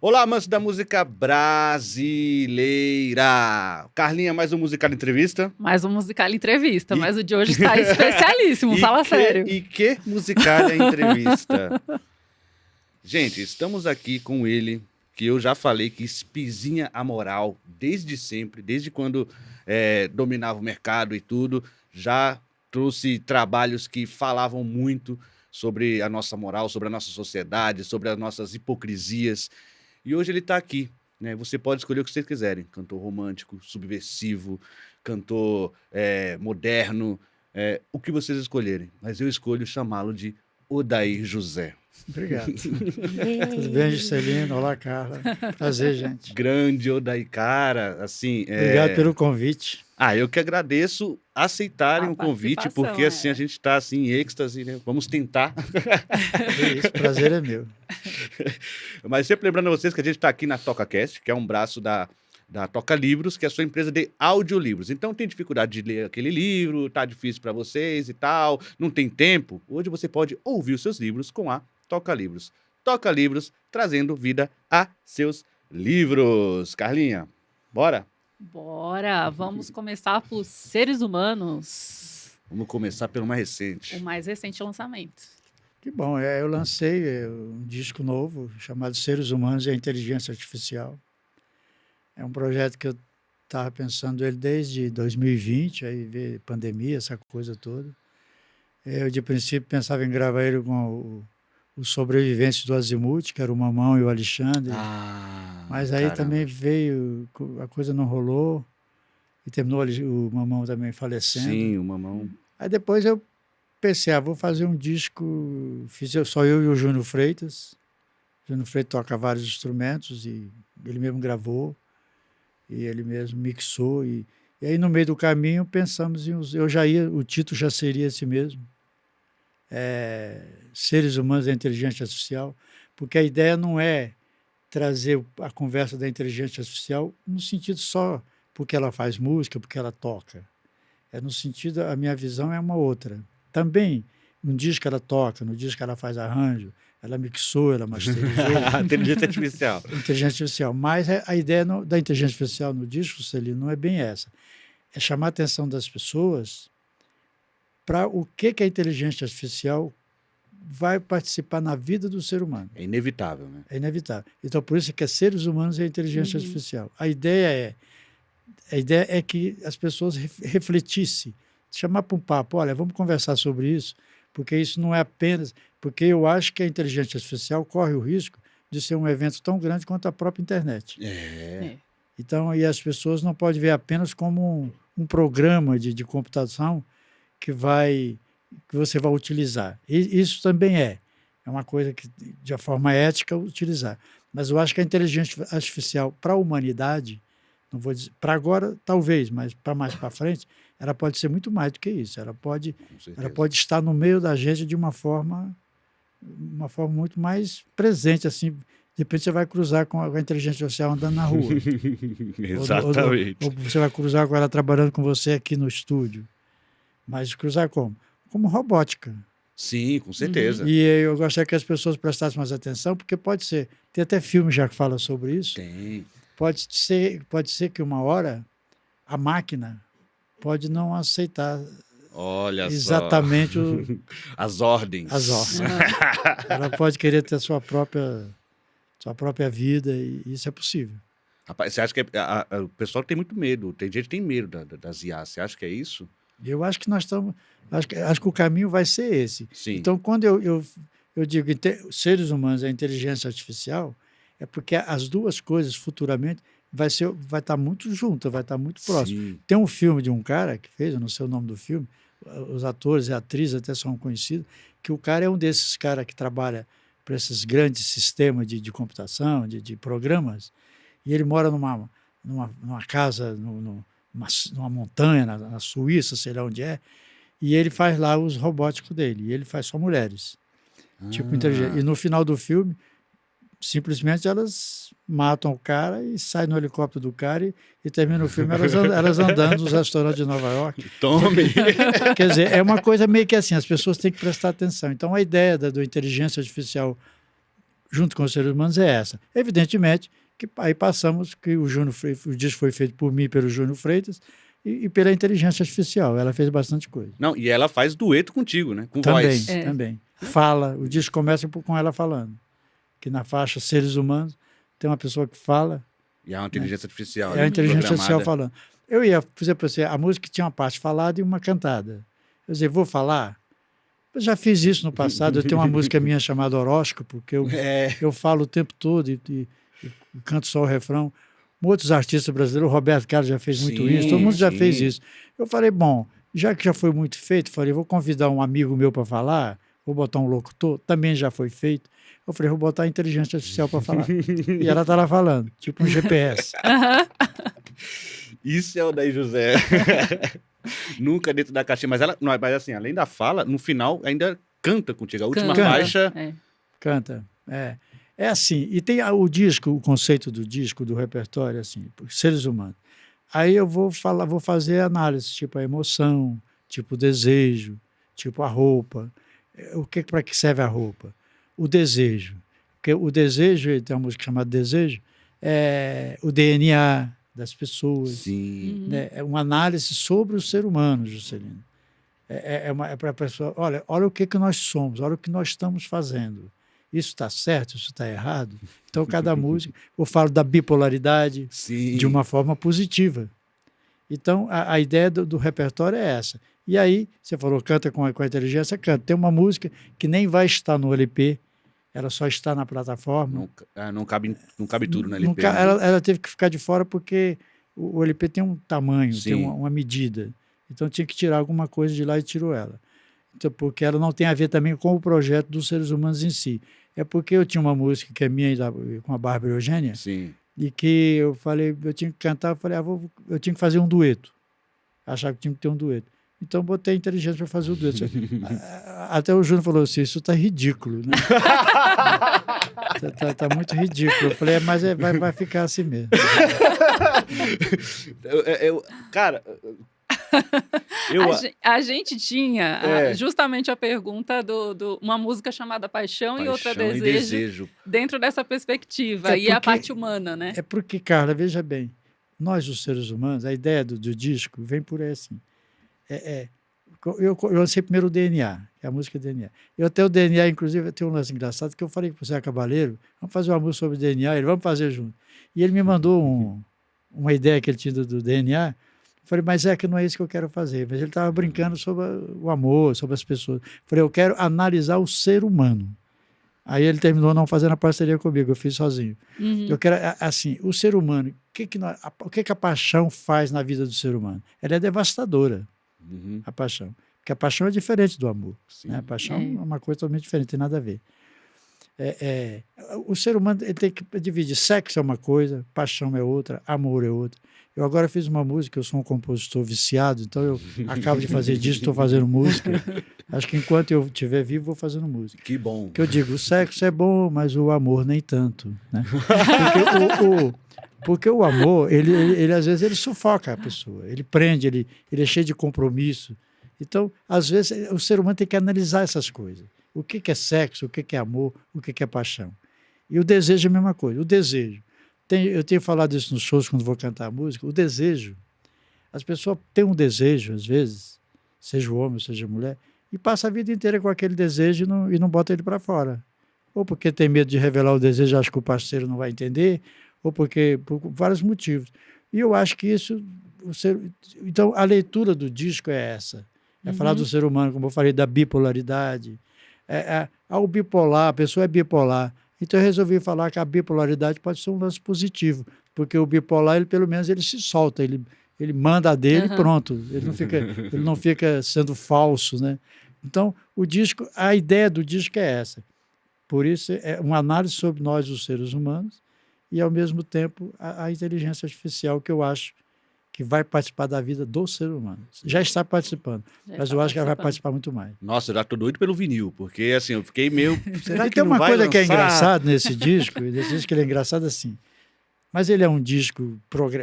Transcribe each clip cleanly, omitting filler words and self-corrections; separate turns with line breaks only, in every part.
Olá, amantes da música brasileira. Carlinha, mais um Musical Entrevista.
Mais um Musical Entrevista, mas o de hoje está especialíssimo, fala sério.
E que Musical Entrevista. Gente, estamos aqui com ele, que eu já falei que espizinha a moral desde sempre, desde quando dominava o mercado e tudo, já trouxe trabalhos que falavam muito sobre a nossa moral, sobre a nossa sociedade, sobre as nossas hipocrisias. E hoje ele está aqui, né? Você pode escolher o que vocês quiserem. Cantor romântico, subversivo, cantor moderno, o que vocês escolherem. Mas eu escolho chamá-lo de Odair José.
Obrigado. Tudo bem, Juscelino? Olá, Carla. Prazer, gente.
Grande Odair, cara, assim...
Obrigado pelo convite.
Eu que agradeço aceitarem o convite, porque assim, a gente está assim, em êxtase, né? Vamos tentar.
Isso, prazer é meu.
Mas sempre lembrando a vocês que a gente está aqui na TocaCast, que é um braço da Toca Livros, que é a sua empresa de audiolivros. Então tem dificuldade de ler aquele livro, tá difícil para vocês e tal, não tem tempo. Hoje você pode ouvir os seus livros com a Toca Livros. Toca Livros, trazendo vida a seus livros. Carlinha, bora?
Bora, vamos começar por Seres Humanos.
Vamos começar pelo mais recente.
O mais recente lançamento.
Que bom, eu lancei um disco novo chamado Seres Humanos e a Inteligência Artificial. É um projeto que eu estava pensando ele desde 2020, aí veio pandemia, essa coisa toda. Eu, de princípio, pensava em gravar ele com os sobreviventes do Azimuth, que era o Mamão e o Alexandre. Mas aí também veio, a coisa não rolou, e terminou o Mamão também falecendo.
Sim, o Mamão.
Aí depois eu pensei, vou fazer um disco, só eu e o Júnior Freitas. O Júnior Freitas toca vários instrumentos, e ele mesmo gravou, e ele mesmo mixou. E aí no meio do caminho pensamos em o título já seria esse mesmo. Seres Humanos e a Inteligência Artificial, porque a ideia não é trazer a conversa da inteligência artificial no sentido só porque ela faz música, porque ela toca. No sentido, a minha visão é uma outra. Também, no disco ela toca, no disco ela faz arranjo, ela mixou, ela masterizou.
Inteligência artificial.
Inteligência artificial. Mas a ideia da inteligência artificial no disco, Celino, não é bem essa. É chamar a atenção das pessoas para o que a inteligência artificial vai participar na vida do ser humano.
É inevitável, né?
É inevitável. Então, por isso que é Seres Humanos e a Inteligência Artificial. A ideia é que as pessoas refletissem, chamar para um papo, olha, vamos conversar sobre isso, porque isso não é apenas... Porque eu acho que a inteligência artificial corre o risco de ser um evento tão grande quanto a própria internet. Então, e as pessoas não podem ver apenas como um programa de computação que você vai utilizar. E isso também é uma coisa que, de forma ética, utilizar. Mas eu acho que a inteligência artificial para a humanidade, não vou dizer, para agora, talvez, mas para mais para frente, ela pode ser muito mais do que isso. Ela pode estar no meio da gente de uma forma muito mais presente, assim. De repente você vai cruzar com a inteligência artificial andando na rua.
Exatamente.
Ou você vai cruzar com ela trabalhando com você aqui no estúdio. Mas cruzar como? Como robótica.
Sim, com certeza.
E eu gostaria que as pessoas prestassem mais atenção, porque pode ser, tem até filme já que fala sobre isso.
Tem.
Pode ser que uma hora a máquina pode não aceitar exatamente
as ordens.
Ela pode querer ter sua própria vida, e isso é possível.
Rapaz, você acha que o pessoal tem muito medo? Tem gente que tem medo das IA. Você acha que é isso?
Eu acho que nós estamos... Acho que o caminho vai ser esse.
Sim.
Então, quando eu digo seres humanos e a inteligência artificial, é porque as duas coisas futuramente vai estar muito juntas, vai estar muito próximo.
Sim.
Tem um filme de um cara que fez, eu não sei o nome do filme, os atores e atrizes até são conhecidos, que o cara é um desses caras que trabalha para esses grandes sistemas de computação, de programas, e ele mora numa casa, numa montanha, na Suíça, sei lá onde é, e ele faz lá os robóticos dele, e ele faz só mulheres, tipo inteligente. E no final do filme, simplesmente elas matam o cara e saem no helicóptero do cara e termina o filme elas andando nos restaurantes de Nova York.
Tome!
Quer dizer, é uma coisa meio que assim, as pessoas têm que prestar atenção. Então, a ideia da inteligência artificial junto com os seres humanos, é essa. Evidentemente que aí passamos que o disco foi feito por mim, pelo Júnior Freitas, e pela inteligência artificial. Ela fez bastante coisa.
Não, e ela faz dueto contigo, né? Com
Também,
voz.
também. Fala, o disco começa com ela falando. Que na faixa Seres Humanos tem uma pessoa que fala.
E é uma inteligência artificial.
É a inteligência artificial
programada.
falando. Eu ia fazer para você, a música tinha uma parte falada e uma cantada. Eu dizia, vou falar? Eu já fiz isso no passado. Eu tenho uma música minha chamada Horóscopo, que eu falo o tempo todo e canto só o refrão. Outros artistas brasileiros, o Roberto Carlos já fez muito isso, todo mundo já fez isso. Eu falei, bom, já que já foi muito feito, falei, vou convidar um amigo meu para falar, vou botar um locutor, também já foi feito. Eu falei, vou botar a inteligência artificial para falar. E ela tá lá falando, tipo um GPS.
Isso é o Daí José. Nunca dentro da caixinha. Mas ela, mas assim, além da fala, no final ainda canta contigo. A última faixa.
Canta. É assim. E tem o disco, o conceito do disco, do repertório, assim, seres humanos. Aí eu vou fazer análise, tipo a emoção, tipo o desejo, tipo a roupa. Para que serve a roupa? O desejo. Porque o desejo, tem uma música chamada Desejo, é o DNA das pessoas.
Sim.
Né? É uma análise sobre o ser humano, Juscelino. É para a pessoa, olha o que nós somos, olha o que nós estamos fazendo. Isso está certo, isso está errado. Então, cada música, eu falo da bipolaridade de uma forma positiva. Então, a ideia do repertório é essa. E aí, você falou, canta com a inteligência, canta. Tem uma música que nem vai estar no LP, ela só está na plataforma.
Não cabe tudo no LP.
Ela teve que ficar de fora porque o LP tem um tamanho,
Sim.
tem uma medida. Então, tinha que tirar alguma coisa de lá e tirou ela. Então, porque ela não tem a ver também com o projeto dos seres humanos em si. É porque eu tinha uma música que é minha com a Bárbara Eugênia,
Sim.
e que eu falei, eu tinha que cantar, eu falei, eu tinha que fazer um dueto. Achava que tinha que ter um dueto. Então, botei a inteligência para fazer o dueto. Até o Júnior falou assim, isso está ridículo, né? tá muito ridículo. Eu falei, mas vai ficar assim mesmo.
Cara...
A gente tinha justamente a pergunta uma música chamada Paixão e outra Desejo dentro dessa perspectiva, e a parte humana, né?
É porque, Carla, veja bem, nós, os seres humanos, a ideia do disco vem por aí assim. Eu lancei primeiro o DNA, que é a música DNA. Eu até o DNA, inclusive, tem um lance engraçado, que eu falei com o Zé Cabaleiro, vamos fazer uma música sobre DNA, vamos fazer junto. E ele me mandou uma ideia que ele tinha do DNA. Eu falei, mas que não é isso que eu quero fazer. Mas ele estava brincando sobre o amor, sobre as pessoas. Eu falei, eu quero analisar o ser humano. Aí ele terminou não fazendo a parceria comigo, eu fiz sozinho.
Uhum.
Eu quero, assim, o ser humano, o que a paixão faz na vida do ser humano? Ela é devastadora, a paixão. Porque a paixão é diferente do amor. Né? A paixão é uma coisa totalmente diferente, não tem nada a ver. O ser humano ele tem que dividir. Sexo é uma coisa, paixão é outra, amor é outra. Eu agora fiz uma música, eu sou um compositor viciado, então eu acabo de fazer disco, estou fazendo música. Acho que enquanto eu estiver vivo, vou fazendo música.
Que bom.
Que eu digo, o sexo é bom, mas o amor nem tanto. Né? Porque o amor, ele às vezes ele sufoca a pessoa, ele prende, ele é cheio de compromisso. Então, às vezes, o ser humano tem que analisar essas coisas. O que é sexo, o que é amor, o que é paixão. E o desejo é a mesma coisa, o desejo. Eu tenho falado isso nos shows quando vou cantar a música, o desejo. As pessoas têm um desejo, às vezes, seja o homem, seja a mulher, e passa a vida inteira com aquele desejo e não bota ele para fora. Ou porque tem medo de revelar o desejo, acha que o parceiro não vai entender, ou por vários motivos. E eu acho que isso... Então, a leitura do disco é essa. É falar do ser humano, como eu falei, da bipolaridade. Ao bipolar, a pessoa é bipolar. Então eu resolvi falar que a bipolaridade pode ser um lance positivo, porque o bipolar, ele, pelo menos, ele se solta, ele manda a dele e pronto. Ele não fica sendo falso, né? Então, a ideia do disco é essa. Por isso, é uma análise sobre nós, os seres humanos, e, ao mesmo tempo, a inteligência artificial, que eu acho que vai participar da vida do ser humano. Já está participando, mas eu acho que ela vai participar muito mais.
Nossa, eu já tô doido pelo vinil, porque assim, eu fiquei meio... Será que
tem uma coisa
lançar?
Que é engraçado nesse disco, ele é engraçado assim, mas ele é um disco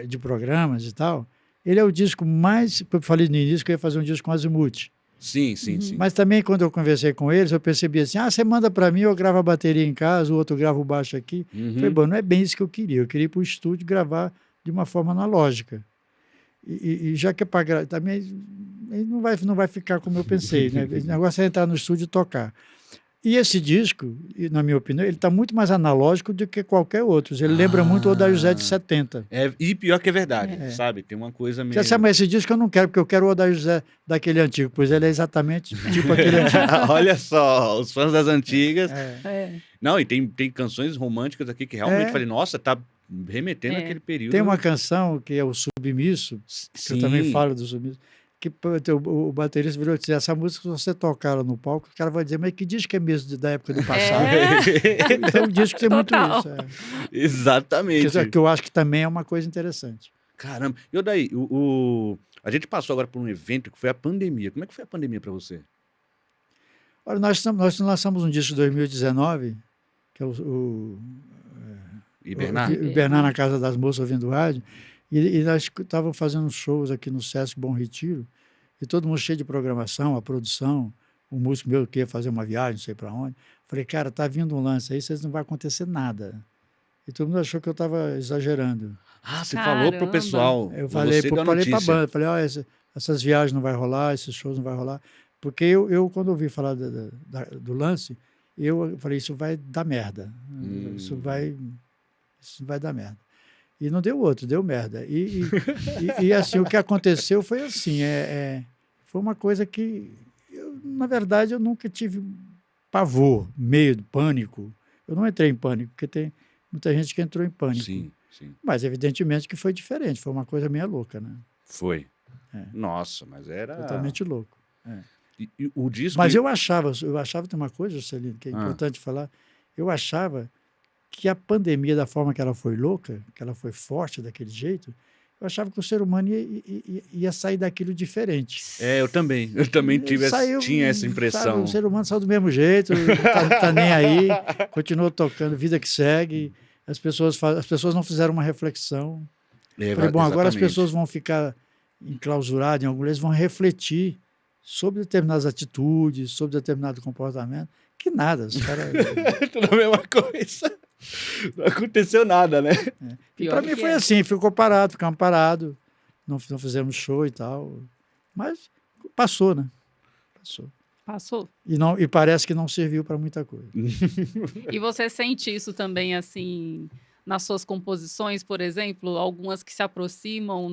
de programas e tal, ele é o disco mais... Eu falei no início que eu ia fazer um disco com Azimuth.
Sim, sim, sim.
Mas também, quando eu conversei com eles, eu percebi assim, você manda para mim, eu gravo a bateria em casa, o outro grava o baixo aqui. Falei, bom, não é bem isso que eu queria ir para o estúdio gravar de uma forma analógica. E já que é para gravar, também não vai ficar como eu pensei, né? O negócio é entrar no estúdio e tocar. E esse disco, na minha opinião, ele está muito mais analógico do que qualquer outro. Ele lembra muito o Odair José de 70.
E pior que é verdade, sabe? Tem uma coisa meio...
Mas esse disco eu não quero, porque eu quero o Odair José daquele antigo, pois ele é exatamente tipo aquele antigo.
Olha só, os fãs das antigas. Não, e tem canções românticas aqui que realmente falei, nossa, tá remetendo àquele período.
Tem uma canção que é o Submisso, que eu também falo do Submisso, que o baterista virou e disse, essa música, se você tocar ela no palco, o cara vai dizer, mas que disco é mesmo da época do passado? Então, o disco tem muito isso.
Exatamente.
Que eu acho que também é uma coisa interessante.
Caramba. E daí, a gente passou agora por um evento que foi a pandemia. Como é que foi a pandemia para você?
Olha, nós lançamos um disco em 2019, que é o Hibernar na Casa das Moças ouvindo rádio, e nós estávamos fazendo shows aqui no Sesc Bom Retiro, e todo mundo cheio de programação, a produção, o músico meu que ia fazer uma viagem, não sei para onde. Falei, cara, tá vindo um lance aí, vocês não vai acontecer nada. E todo mundo achou que eu estava exagerando.
Você falou pro pessoal.
Eu falei para a banda, falei, essas viagens não vai rolar, esses shows não vai rolar. Porque eu quando ouvi falar do lance, eu falei, isso vai dar merda. Isso vai dar merda. E não deu outro, deu merda. E assim, o que aconteceu foi assim, foi uma coisa que, na verdade, eu nunca tive pavor, medo, pânico. Eu não entrei em pânico, porque tem muita gente que entrou em pânico.
Sim.
Mas, evidentemente, que foi diferente, foi uma coisa meio louca, né?
Foi. Nossa, mas era...
Totalmente louco.
E o disco...
Mas eu achava, tem uma coisa, Celino, que é importante falar, eu achava que a pandemia, da forma que ela foi louca, que ela foi forte daquele jeito, eu achava que o ser humano ia sair daquilo diferente.
Eu também tinha essa impressão.
Sabe, o ser humano saiu do mesmo jeito, tá nem aí, continuou tocando, vida que segue, as pessoas não fizeram uma reflexão. Falei, bom, agora as pessoas vão ficar enclausuradas em algum lugar, eles vão refletir sobre determinadas atitudes, sobre determinado comportamento, que nada, os caras...
Tudo a mesma coisa. Não aconteceu nada, né?
Para mim foi assim, ficamos parados, não fizemos show e tal, mas passou, né?
Passou.
E parece que não serviu para muita coisa.
E você sente isso também, assim, nas suas composições, por exemplo, algumas que se aproximam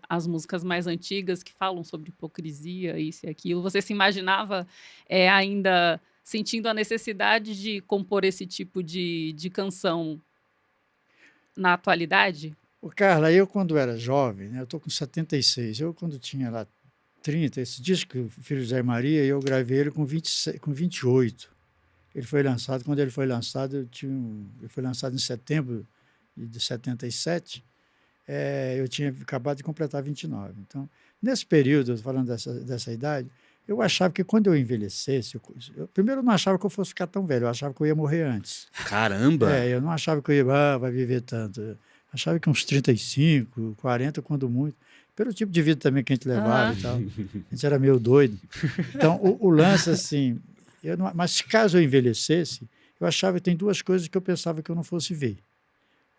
as músicas mais antigas, que falam sobre hipocrisia, isso e aquilo. Você se imaginava ainda sentindo a necessidade de compor esse tipo de canção na atualidade?
Carla, eu quando era jovem, né, eu estou com 76, eu quando tinha lá 30, esse disco, Filho de Zé Maria, eu gravei ele com 28. Quando ele foi lançado, ele foi lançado em setembro de 77, eu tinha acabado de completar 29. Então, nesse período, falando dessa idade, eu achava que quando eu envelhecesse, primeiro eu não achava que eu fosse ficar tão velho, eu achava que eu ia morrer antes.
Caramba!
Eu não achava que eu ia, vai viver tanto. Eu achava que uns 35, 40, quando muito. Pelo tipo de vida também que a gente levava e tal. A gente era meio doido. Então, o lance, assim... mas caso eu envelhecesse, eu achava que tem duas coisas que eu pensava que eu não fosse ver.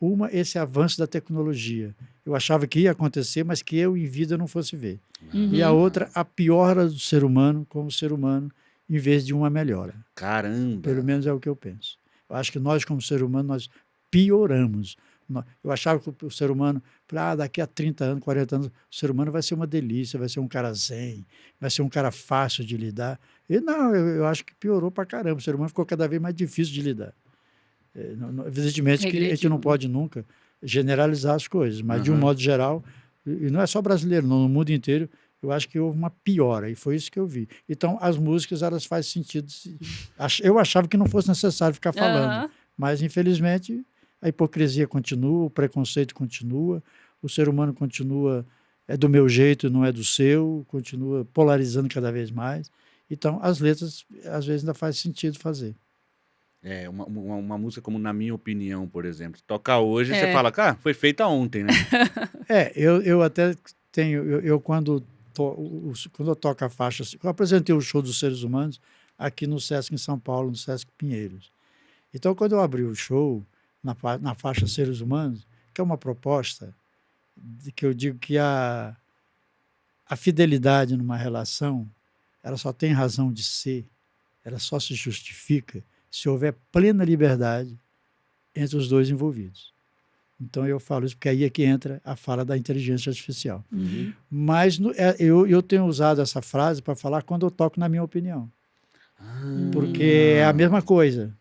Uma, esse avanço da tecnologia. Eu achava que ia acontecer, mas que eu, em vida, não fosse ver. E a outra, a piora do ser humano como ser humano, em vez de uma melhora.
Caramba!
Pelo menos é o que eu penso. Eu acho que nós, como ser humano, nós pioramos. Eu achava que o ser humano, daqui a 30 anos, 40 anos, o ser humano vai ser uma delícia, vai ser um cara zen, vai ser um cara fácil de lidar. E não, eu acho que piorou pra caramba. O ser humano ficou cada vez mais difícil de lidar. Evidentemente que a gente não pode nunca generalizar as coisas, mas de um modo geral, e não é só brasileiro, no mundo inteiro, eu acho que houve uma piora, e foi isso que eu vi. Então, as músicas, elas fazem sentido. Eu achava que não fosse necessário ficar falando, mas, infelizmente, a hipocrisia continua, o preconceito continua, o ser humano continua, é do meu jeito, não é do seu, continua polarizando cada vez mais. Então, as letras, às vezes, ainda faz sentido fazer.
Uma música como Na Minha Opinião, por exemplo. Tocar hoje, você fala, foi feita ontem, né?
Eu até tenho... Eu quando quando eu toco a faixa, eu apresentei o show dos Seres Humanos aqui no Sesc em São Paulo, no Sesc Pinheiros. Então, quando eu abri o show na faixa Seres Humanos, que é uma proposta de que eu digo que a fidelidade numa relação, ela só tem razão de ser, ela só se justifica se houver plena liberdade entre os dois envolvidos. Então eu falo isso porque aí é que entra a fala da inteligência artificial.
Uhum.
Mas eu tenho usado essa frase para falar quando eu toco na minha opinião. Porque é a mesma coisa.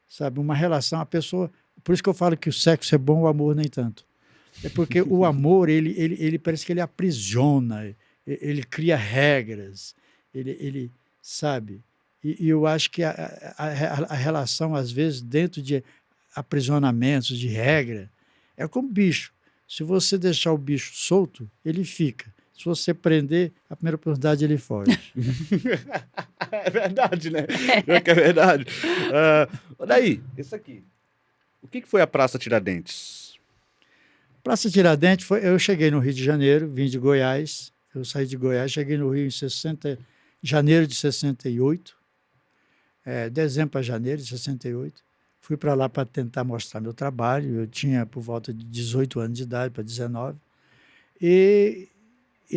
Sabe, uma relação, a pessoa... Por isso que eu falo que o sexo é bom, o amor nem tanto. É porque o amor, ele parece que ele aprisiona, ele cria regras, ele sabe? E eu acho que a relação, às vezes, dentro de aprisionamentos, de regra, é como bicho. Se você deixar o bicho solto, ele fica. Se você prender, a primeira oportunidade ele foge.
É verdade, né? É que é verdade. Daí, isso aqui. O que foi a Praça Tiradentes?
Praça Tiradentes, eu cheguei no Rio de Janeiro, vim de Goiás. Eu saí de Goiás, cheguei no Rio em janeiro de 68. Dezembro para janeiro de 68. Fui para lá para tentar mostrar meu trabalho. Eu tinha por volta de 18 anos de idade, para 19. E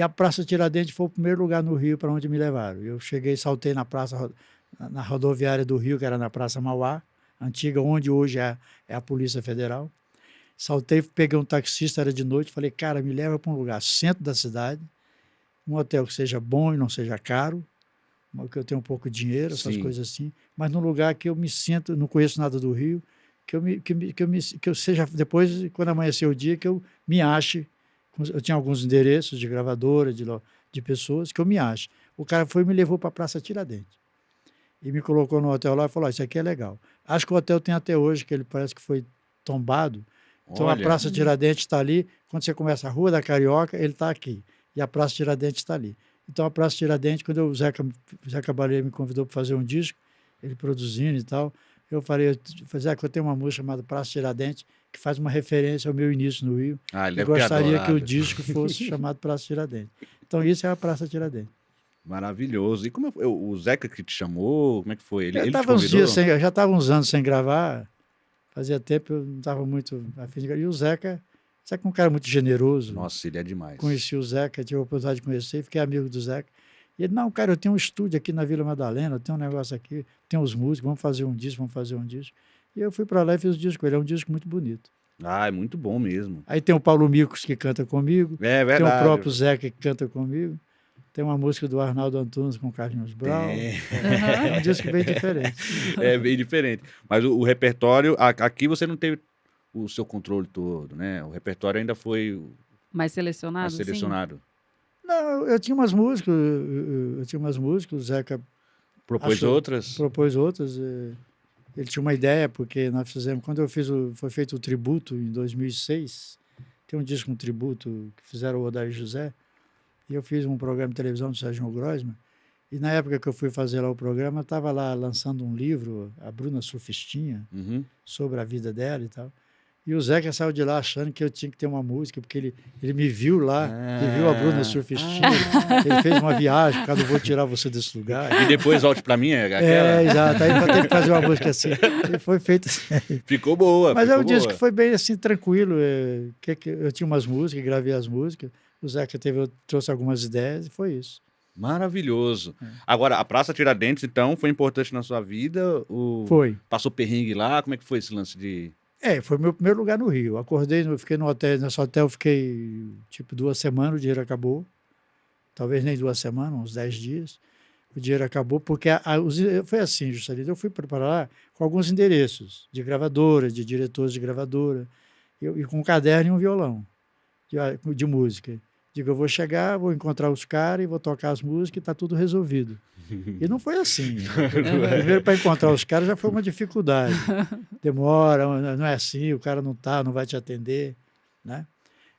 a Praça Tiradentes foi o primeiro lugar no Rio para onde me levaram. Eu cheguei, saltei na rodoviária do Rio, que era na Praça Mauá, antiga, onde hoje é a Polícia Federal. Saltei, peguei um taxista, era de noite, falei, cara, me leva para um lugar centro da cidade, um hotel que seja bom e não seja caro, que eu tenha um pouco de dinheiro, essas
Sim.
coisas assim, mas num lugar que eu me sinto, não conheço nada do Rio, que eu seja, depois, quando amanhecer o dia, que eu me ache. Eu tinha alguns endereços de gravadora, de pessoas, que eu me ache. O cara foi e me levou para a Praça Tiradentes. E me colocou no hotel lá e falou, isso aqui é legal. Acho que o hotel tem até hoje, que ele parece que foi tombado. Então,
Olha.
a Praça Tiradentes está ali. Quando você começa a Rua da Carioca, ele está aqui. E a Praça Tiradentes está ali. Então, a Praça Tiradentes, quando o Zeca Baleia me convidou para fazer um disco, ele produzindo e tal, eu falei, Zeca, eu tenho uma música chamada Praça Tiradentes, que faz uma referência ao meu início no Rio.
Ele
E gostaria que o disco fosse chamado Praça Tiradentes. Então, isso é a Praça Tiradentes.
Maravilhoso. E como o Zeca que te chamou? Como é que foi? Ele te
eu já estava uns anos sem gravar. Fazia tempo eu não estava muito afim de gravar. E o Zeca é um cara muito generoso.
Nossa, ele é demais.
Conheci o Zeca, tive a oportunidade de conhecer, fiquei amigo do Zeca. E ele, não, cara, eu tenho um estúdio aqui na Vila Madalena, eu tenho um negócio aqui, tem uns músicos, vamos fazer um disco. E eu fui para lá e fiz o disco com ele. É um disco muito bonito.
É muito bom mesmo.
Aí tem o Paulo Micos que canta comigo.
É verdade.
Tem o próprio Zeca que canta comigo. Tem uma música do Arnaldo Antunes com Carlinhos Brown. É um disco bem diferente.
É bem diferente. Mas o repertório, aqui você não teve o seu controle todo, né? O repertório ainda foi
mais selecionado.
Sim?
Não, eu tinha umas músicas, o Zeca
propôs outras.
Ele tinha uma ideia, porque nós fizemos, quando foi feito o tributo em 2006, tem um disco, um tributo que fizeram o Odair José, e eu fiz um programa de televisão do Sérgio Grosman, e na época que eu fui fazer lá o programa, estava lá lançando um livro, a Bruna Surfistinha, sobre a vida dela e tal. E o Zeca saiu de lá achando que eu tinha que ter uma música, porque ele me viu lá, ele viu a Bruna Surfistinha, ele fez uma viagem, cara, eu vou tirar você desse lugar.
E depois volte pra mim, aquela...
Exato, aí vai ter que fazer uma música assim. E foi feito assim.
Ficou boa.
Mas é um disco que foi bem assim, tranquilo. Eu tinha umas músicas, gravei as músicas, o Zeca trouxe algumas ideias e foi isso.
Maravilhoso. Agora, a Praça Tiradentes, então, foi importante na sua vida?
Foi.
Passou perrengue lá? Como é que foi esse lance de...
Foi o meu primeiro lugar no Rio. Acordei, fiquei no hotel, nesse hotel fiquei tipo 2 semanas, o dinheiro acabou. Talvez nem 2 semanas, uns 10 dias. O dinheiro acabou, porque foi assim, Juscelino, eu fui para lá com alguns endereços de gravadora, de diretores de gravadora, e com um caderno e um violão de música. Digo, eu vou chegar, vou encontrar os caras e vou tocar as músicas e está tudo resolvido. E não foi assim. Primeiro, para encontrar os caras já foi uma dificuldade. Demora, não é assim, o cara não vai te atender, né?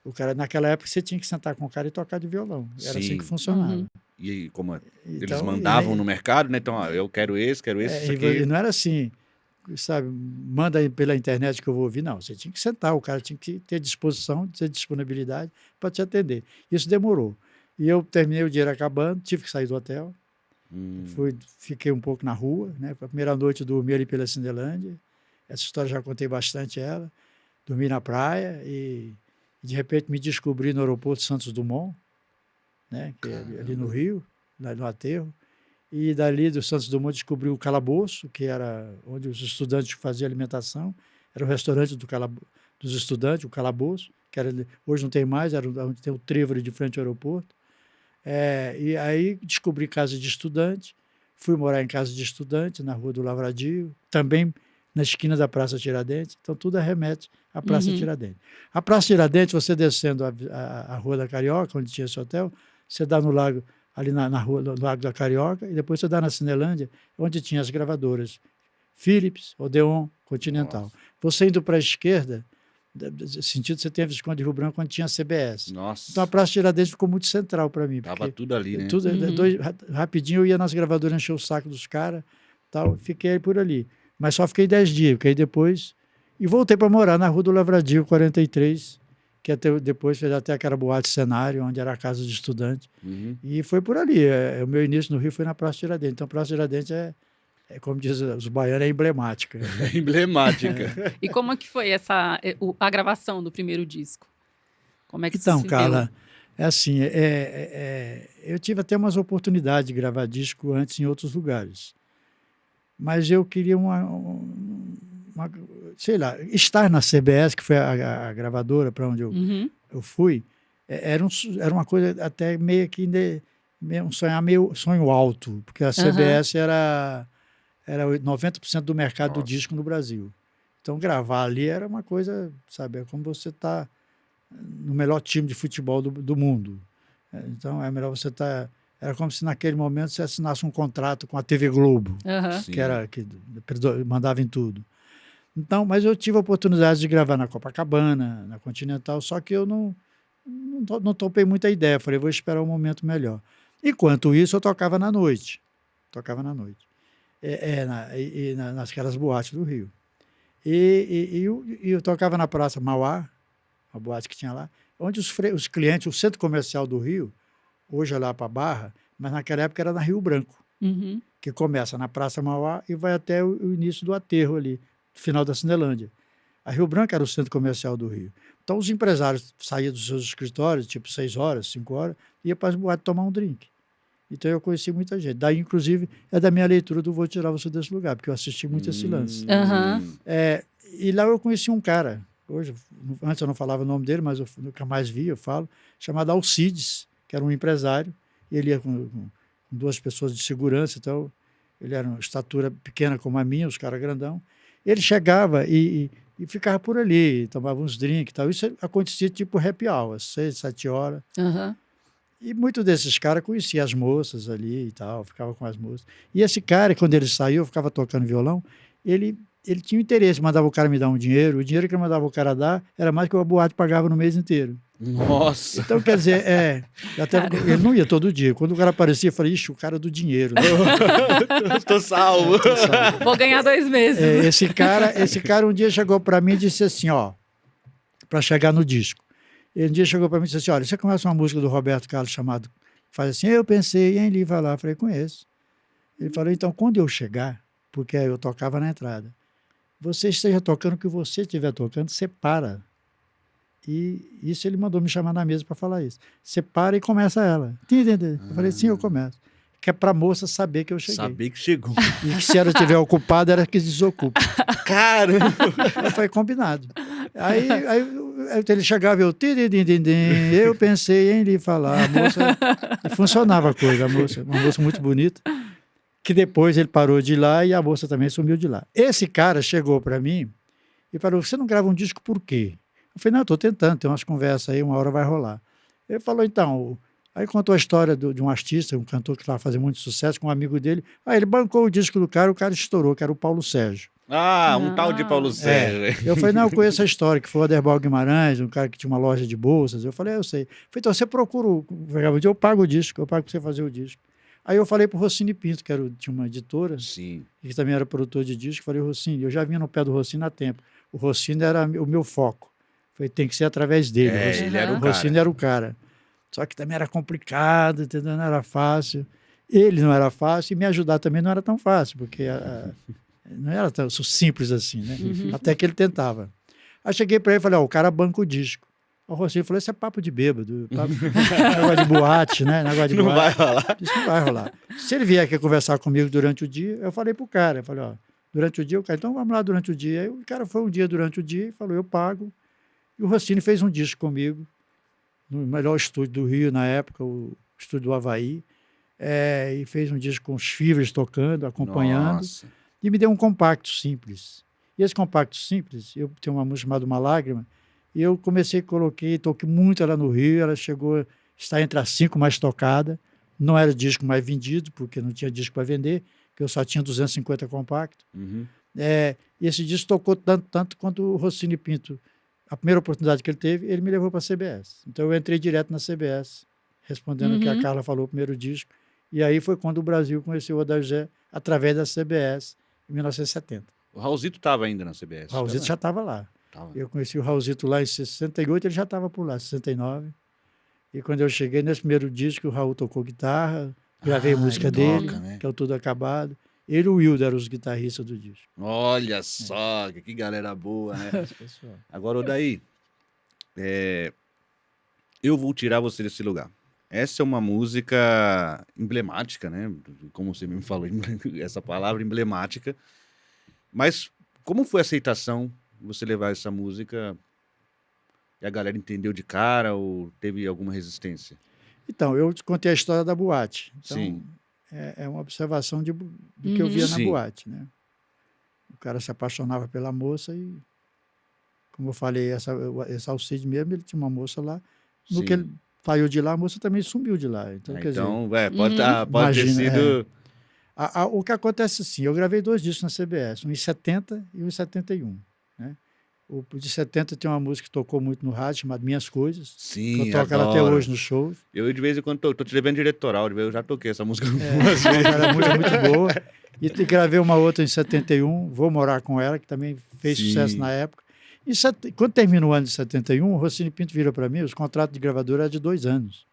O cara, naquela época, você tinha que sentar com o cara e tocar de violão. Era assim que funcionava.
E como eles mandavam no mercado, né? Então, eu quero esse isso aqui.
E não era assim, sabe, manda aí pela internet que eu vou ouvir. Não, você tinha que sentar, o cara tinha que ter disposição, ter disponibilidade para te atender. Isso demorou. E eu terminei o dinheiro acabando, tive que sair do hotel.
Hum.
Fiquei um pouco na rua, né? A primeira noite eu dormi ali pela Cindelândia. Essa história já contei bastante ela. Dormi na praia e de repente me descobri no aeroporto Santos Dumont, né? Que é ali no Rio, lá no aterro. E dali do Santos Dumont descobri o Calabouço, que era onde os estudantes faziam alimentação. Era o restaurante dos estudantes, o Calabouço, que hoje não tem mais, era onde tem o trevo ali de frente ao aeroporto. E aí descobri casa de estudante, fui morar em casa de estudante, na Rua do Lavradio, também na esquina da Praça Tiradentes. Então, tudo remete à Praça Tiradentes. A Praça Tiradentes, você descendo a Rua da Carioca, onde tinha esse hotel, você dá no lago, ali na rua, no Lago da Carioca, e depois você dá na Cinelândia, onde tinha as gravadoras Philips, Odeon, Continental. Nossa. Você indo para a esquerda, sentido você tem a Visconde de Rio Branco, onde tinha a CBS.
Nossa.
Então a Praça Tiradentes ficou muito central para mim.
Tava tudo ali, né?
Tudo, rapidinho eu ia nas gravadoras encher o saco dos caras, tal, fiquei por ali. Mas só fiquei 10 dias, porque aí depois... E voltei para morar na Rua do Lavradio, 43, que depois fez até aquela boate cenário, onde era a casa de estudante. E foi por ali. O meu início no Rio foi na Praça Tiradentes. Então a Praça Tiradentes como dizem os baianos, é emblemática.
É emblemática.
E como é que foi a gravação do primeiro disco? Como é que
então,
se
Carla,
deu?
é assim, eu tive até umas oportunidades de gravar disco antes em outros lugares. Mas eu queria sei lá, estar na CBS, que foi a gravadora para onde eu fui, era uma coisa até meio que meio sonho alto, porque a CBS era 90% do mercado do disco no Brasil. Então, gravar ali era uma coisa, sabe, é como você tá no melhor time de futebol do mundo. Então, é melhor você estar... Era como se naquele momento você assinasse um contrato com a TV Globo, que mandava em tudo. Então, mas eu tive a oportunidade de gravar na Copacabana, na Continental, só que eu não topei muita ideia. Falei, vou esperar um momento melhor. Enquanto isso, eu tocava na noite. Nasquelas boates do Rio. E eu tocava na Praça Mauá, a boate que tinha lá, onde os clientes, o centro comercial do Rio, hoje é lá para a Barra, mas naquela época era na Rio Branco, que começa na Praça Mauá e vai até o início do aterro ali, final da Cinelândia. A Rio Branco era o centro comercial do Rio. Então os empresários saíam dos seus escritórios, tipo 6 horas, 5 horas, ia para as boates tomar um drink. Então eu conheci muita gente. Daí, inclusive, é da minha leitura do Vou Tirar Você Desse Lugar, porque eu assisti muito esse lance. E lá eu conheci um cara, antes eu não falava o nome dele, mas eu nunca mais vi, eu falo, chamado Alcides, que era um empresário, e ele ia com 2 pessoas de segurança, então ele era uma estatura pequena como a minha, os caras grandão. Ele chegava e ficava por ali, tomava uns drinks e tal. Isso acontecia tipo happy hour, 6, 7 horas. E muitos desses caras conheciam as moças ali e tal, ficava com as moças. E esse cara, quando ele saiu, ficava tocando violão, ele tinha um interesse, mandava o cara me dar um dinheiro, o dinheiro que ele mandava o cara dar era mais que a boate pagava no mês inteiro.
Nossa!
Então, quer dizer, ele não ia todo dia. Quando o cara aparecia, eu falei, ixi, o cara é do dinheiro. Né?
Tô salvo.
Vou ganhar 2 meses.
Esse cara um dia chegou para mim e disse assim, ó, para chegar no disco. Ele um dia chegou para mim e disse assim, olha, você conhece uma música do Roberto Carlos chamada, faz assim, eu pensei em Li vai lá. Eu falei, conheço. Ele falou, então, quando eu chegar, porque eu tocava na entrada, você esteja tocando o que você estiver tocando, você para. E isso ele mandou me chamar na mesa para falar isso. Você para e começa ela. Entendeu? Eu falei, sim, eu começo. Que é para a moça saber que eu cheguei.
Saber que chegou.
E que se ela estiver ocupada, era que desocupa.
Caramba!
Foi combinado. Aí ele chegava e eu pensei em lhe falar. A moça, funcionava a coisa, uma moça muito bonita, que depois ele parou de ir lá e a moça também sumiu de lá. Esse cara chegou para mim e falou, você não grava um disco por quê? Eu falei, não, estou tentando, tem umas conversas aí, uma hora vai rolar. Ele falou, então, aí contou a história de um artista, um cantor que estava fazendo muito sucesso com um amigo dele. Aí ele bancou o disco do cara, o cara estourou, que era o Paulo Sérgio.
Um tal de Paulo Sérgio.
Eu falei, não, eu conheço a história, que foi o Aderbal Guimarães, um cara que tinha uma loja de bolsas. Eu falei, eu sei. Eu falei, então você procura, eu pago o disco, eu pago para você fazer o disco. Aí eu falei para o Rossini Pinto, que tinha uma editora,
sim,
que também era produtor de disco. Falei, Rossini, eu já vinha no pé do Rossini há tempo. O Rossini era o meu foco. Falei, tem que ser através dele.
Ele era o
Rossini era o cara. Só que também era complicado, entendeu? Não era fácil. Ele não era fácil e me ajudar também não era tão fácil, porque não era tão simples assim, né? Até que ele tentava. Aí cheguei para ele e falei, ó, o cara banca o disco. O Rossini falou, isso é papo de bêbado, negócio de boate, né? Negócio de
Não
boate.
vai rolar.
Isso não vai rolar. Se ele vier aqui conversar comigo durante o dia, eu falei pro cara, eu falei, ó, durante o dia, o cara, então vamos lá durante o dia. Aí o cara foi um dia durante o dia e falou, eu pago. E o Rossini fez um disco comigo, no melhor estúdio do Rio na época, o estúdio do Havaí, e fez um disco com os Fivers tocando, acompanhando,
Nossa.
e me deu um compacto simples. E esse compacto simples, eu tenho uma música chamada Uma Lágrima, e eu toquei muito ela no Rio, ela chegou a estar entre as 5 mais tocadas, não era o disco mais vendido, porque não tinha disco para vender, porque eu só tinha 250 compactos.
Uhum.
E esse disco tocou tanto quanto o Rossini Pinto. A primeira oportunidade que ele teve, ele me levou para a CBS. Então eu entrei direto na CBS, respondendo o que a Carla falou, o primeiro disco. E aí foi quando o Brasil conheceu o Adair através da CBS, em 1970.
O Raulzito estava ainda na CBS.
O Raulzito já estava lá.
Tava.
Eu conheci o Raulzito lá em 68, ele já estava por lá, 69. E quando eu cheguei nesse primeiro disco, o Raul tocou guitarra, gravei a música
ele
dele,
toca, né?
que é o Tudo Acabado. Ele e o Wilder eram os guitarristas do disco.
Olha só, que galera boa, né?
Pessoal.
Agora, Odaí, eu vou tirar você desse lugar. Essa é uma música emblemática, né? Como você me falou, essa palavra emblemática. Mas como foi a aceitação de você levar essa música e a galera entendeu de cara ou teve alguma resistência?
Então, eu te contei a história da boate. Então,
Sim.
é uma observação do que eu via na
Sim.
boate, né? O cara se apaixonava pela moça e, como eu falei, esse Alcide mesmo, ele tinha uma moça lá. No
Sim.
que ele saiu de lá, a moça também sumiu de lá. Então, quer dizer,
Pode ter
imagina,
sido...
o que acontece assim, eu gravei 2 discos na CBS, um em 70 e um em 71. Né? O de 70 tem uma música que tocou muito no rádio, chamada Minhas Coisas.
Sim,
Eu toco ela até
adoro.
hoje nos shows.
Eu, de vez em quando, tô te levando diretoral, eu já toquei essa música algumas vezes.
Ela é muito boa. E gravei uma outra em 71, Vou Morar com Ela, que também fez
Sim.
sucesso na época. Quando termina o ano de 71, o Rossini Pinto vira para mim, os contratos de gravadora eram de 2 anos.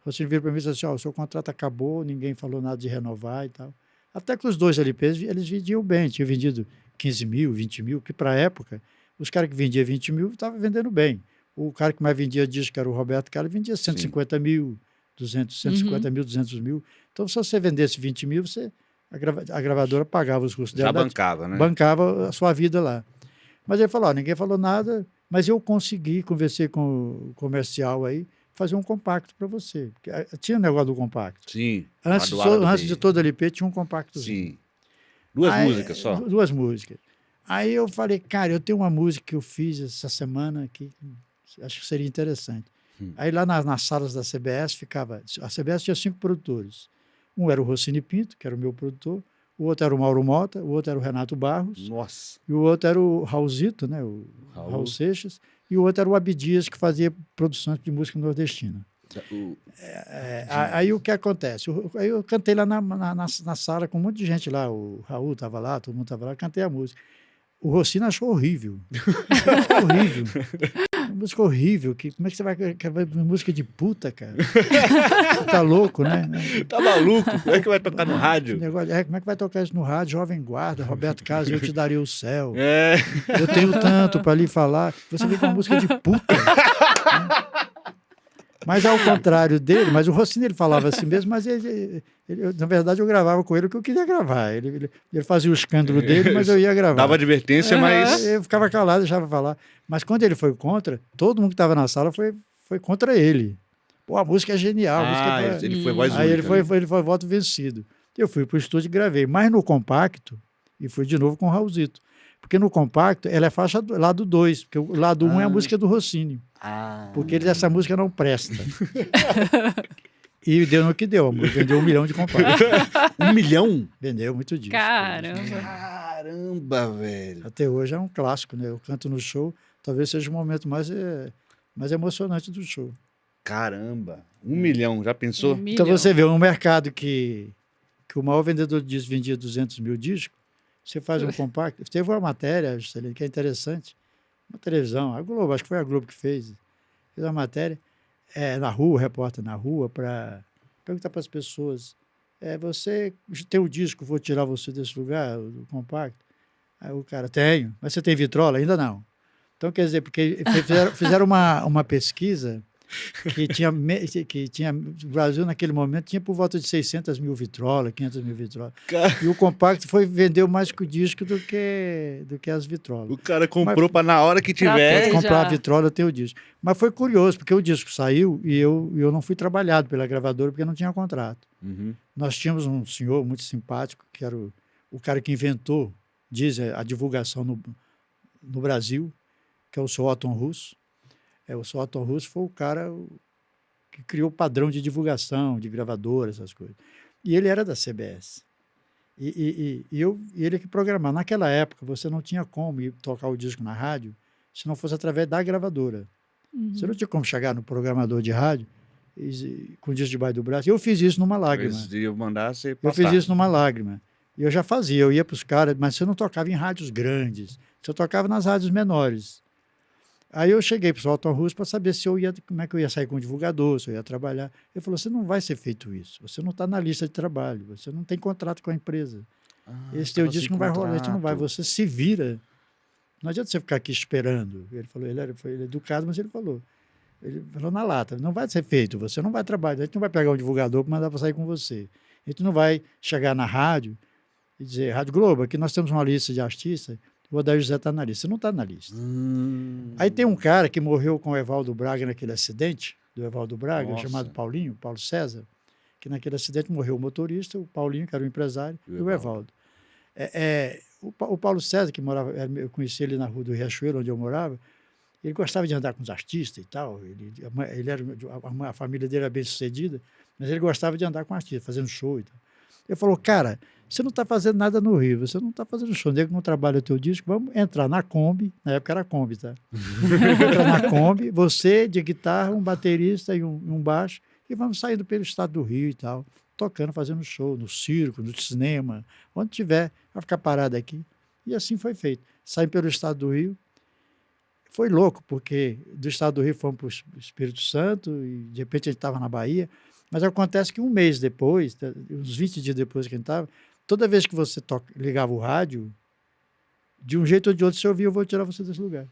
O Rossini vira para mim e diz assim, o seu contrato acabou, ninguém falou nada de renovar e tal. Até que os 2 LPs, eles vendiam bem, tinham vendido 15 mil, 20 mil, que para a época, os caras que vendiam 20 mil estavam vendendo bem. O cara que mais vendia disco, que era o Roberto Carlos, vendia 150 mil, 150 mil, 200 mil. Então, se você vendesse 20 mil, a gravadora pagava os custos
Já
dela.
bancava, né?
Bancava a sua vida lá. Mas ele falou, ninguém falou nada, mas eu consegui, conversei com o comercial aí, fazer um compacto para você. Porque tinha o negócio do compacto.
Sim.
Antes de todo LP tinha um compacto.
Sim. 2 músicas só?
2 músicas. Aí eu falei, cara, eu tenho uma música que eu fiz essa semana que acho que seria interessante. Aí lá nas salas da CBS a CBS tinha 5 produtores. Um era o Rossini Pinto, que era o meu produtor, o outro era o Mauro Mota, o outro era o Renato Barros,
Nossa.
e o outro era o Raulzito, né, o Raul Seixas, e o outro era o Abdias, que fazia produção de música nordestina. Aí o que acontece? Aí eu cantei lá na sala com um monte de gente lá, o Raul estava lá, todo mundo estava lá, cantei a música. O Rossini achou horrível. Horrível. Uma música horrível. Como é que você vai música de puta, cara? Você tá louco, né?
Tá maluco? Como é que vai tocar no rádio?
Como é que vai tocar isso no rádio? Jovem Guarda, Roberto Carlos, Eu Te Daria o Céu.
É.
Eu tenho tanto para lhe falar. Você vem com uma música de puta. Mas ao contrário dele, mas o Rossini ele falava assim mesmo, mas na verdade eu gravava com ele o que eu queria gravar. Ele fazia o escândalo dele, mas eu ia gravar.
Dava advertência, mas...
Eu ficava calado, deixava falar. Mas quando ele foi contra, todo mundo que estava na sala foi contra ele. Pô, a música é genial.
Ele foi voz
Aí
única,
ele foi voto vencido. Eu fui para o estúdio e gravei. Mas no compacto, e fui de novo com o Raulzito. Porque no compacto, ela é faixa lado 2, porque o lado 1 é a música do Rossini. Porque essa música não presta. E deu no que deu, a música vendeu 1 milhão de compactos.
1 milhão?
Vendeu muito disco.
Caramba, velho.
Até hoje é um clássico, né? Eu canto no show, talvez seja o momento mais emocionante do show.
Caramba, 1 milhão, já pensou?
Então você vê um mercado que o maior vendedor de discos vendia 200 mil discos, você faz um compacto. Teve uma matéria, que é interessante, uma televisão, a Globo, acho que foi a Globo que fez uma matéria. na rua, repórter na rua, para perguntar para as pessoas, você tem o disco, vou tirar você desse lugar, o compacto? Aí o cara, tenho, mas você tem vitrola? Ainda não. Então, quer dizer, porque fizeram uma pesquisa que tinha, o Brasil naquele momento tinha por volta de 600 mil vitrolas, 500 mil vitrolas. E o compacto vendeu mais que o disco do que as vitrolas.
O cara comprou para na hora que tiver.
Comprar a vitrola, ter o disco. Mas foi curioso, porque o disco saiu e eu não fui trabalhado pela gravadora porque não tinha contrato.
Uhum.
Nós tínhamos um senhor muito simpático, que era o cara que inventou, a divulgação no Brasil, que é o Sr. Otton Russo. O Sr. Otton Russo foi o cara que criou o padrão de divulgação, de gravadora, essas coisas. E ele era da CBS. E ele que programava. Naquela época, você não tinha como ir tocar o disco na rádio se não fosse através da gravadora.
Uhum.
Você não tinha como chegar no programador de rádio com o disco debaixo do braço. Eu fiz isso numa lágrima. Eu fiz isso numa lágrima. E eu já fazia, eu ia para os caras, mas você não tocava em rádios grandes, você tocava nas rádios menores. Aí eu cheguei para o Otton Russo para saber como é que eu ia sair com o divulgador, se eu ia trabalhar. Ele falou, você não vai ser feito isso, você não está na lista de trabalho, você não tem contrato com a empresa. Esse teu disco não vai rolar, não vai, você se vira. Não adianta você ficar aqui esperando. Ele falou, ele foi educado, mas ele falou na lata, não vai ser feito, você não vai trabalhar, a gente não vai pegar um divulgador para mandar para sair com você. A gente não vai chegar na rádio e dizer, Rádio Globo, aqui nós temos uma lista de artistas, o Odair José está na lista. Você não está na lista. Aí tem um cara que morreu com o Evaldo Braga naquele acidente, do Evaldo Braga, chamado Paulinho, Paulo César, que naquele acidente morreu o motorista, o Paulinho, que era o empresário, e o Evaldo. O Paulo César, que morava, eu conheci ele na rua do Riachuelo, onde eu morava, ele gostava de andar com os artistas e tal, a família dele era bem sucedida, mas ele gostava de andar com artistas, fazendo show e tal. Ele falou, cara, você não está fazendo nada no Rio, você não está fazendo show, nego não trabalha o teu disco, vamos entrar na Kombi, na época era Kombi, tá? Entra na Kombi, você de guitarra, um baterista e um baixo, e vamos saindo pelo estado do Rio e tal, tocando, fazendo show, no circo, no cinema, onde tiver, vai ficar parado aqui. E assim foi feito. Saímos pelo estado do Rio, foi louco, porque do estado do Rio fomos para o Espírito Santo, e de repente a gente estava na Bahia, mas acontece que um mês depois, uns 20 dias depois que a gente estava, toda vez que você ligava o rádio, de um jeito ou de outro, você ouvia, eu vou tirar você desse lugar.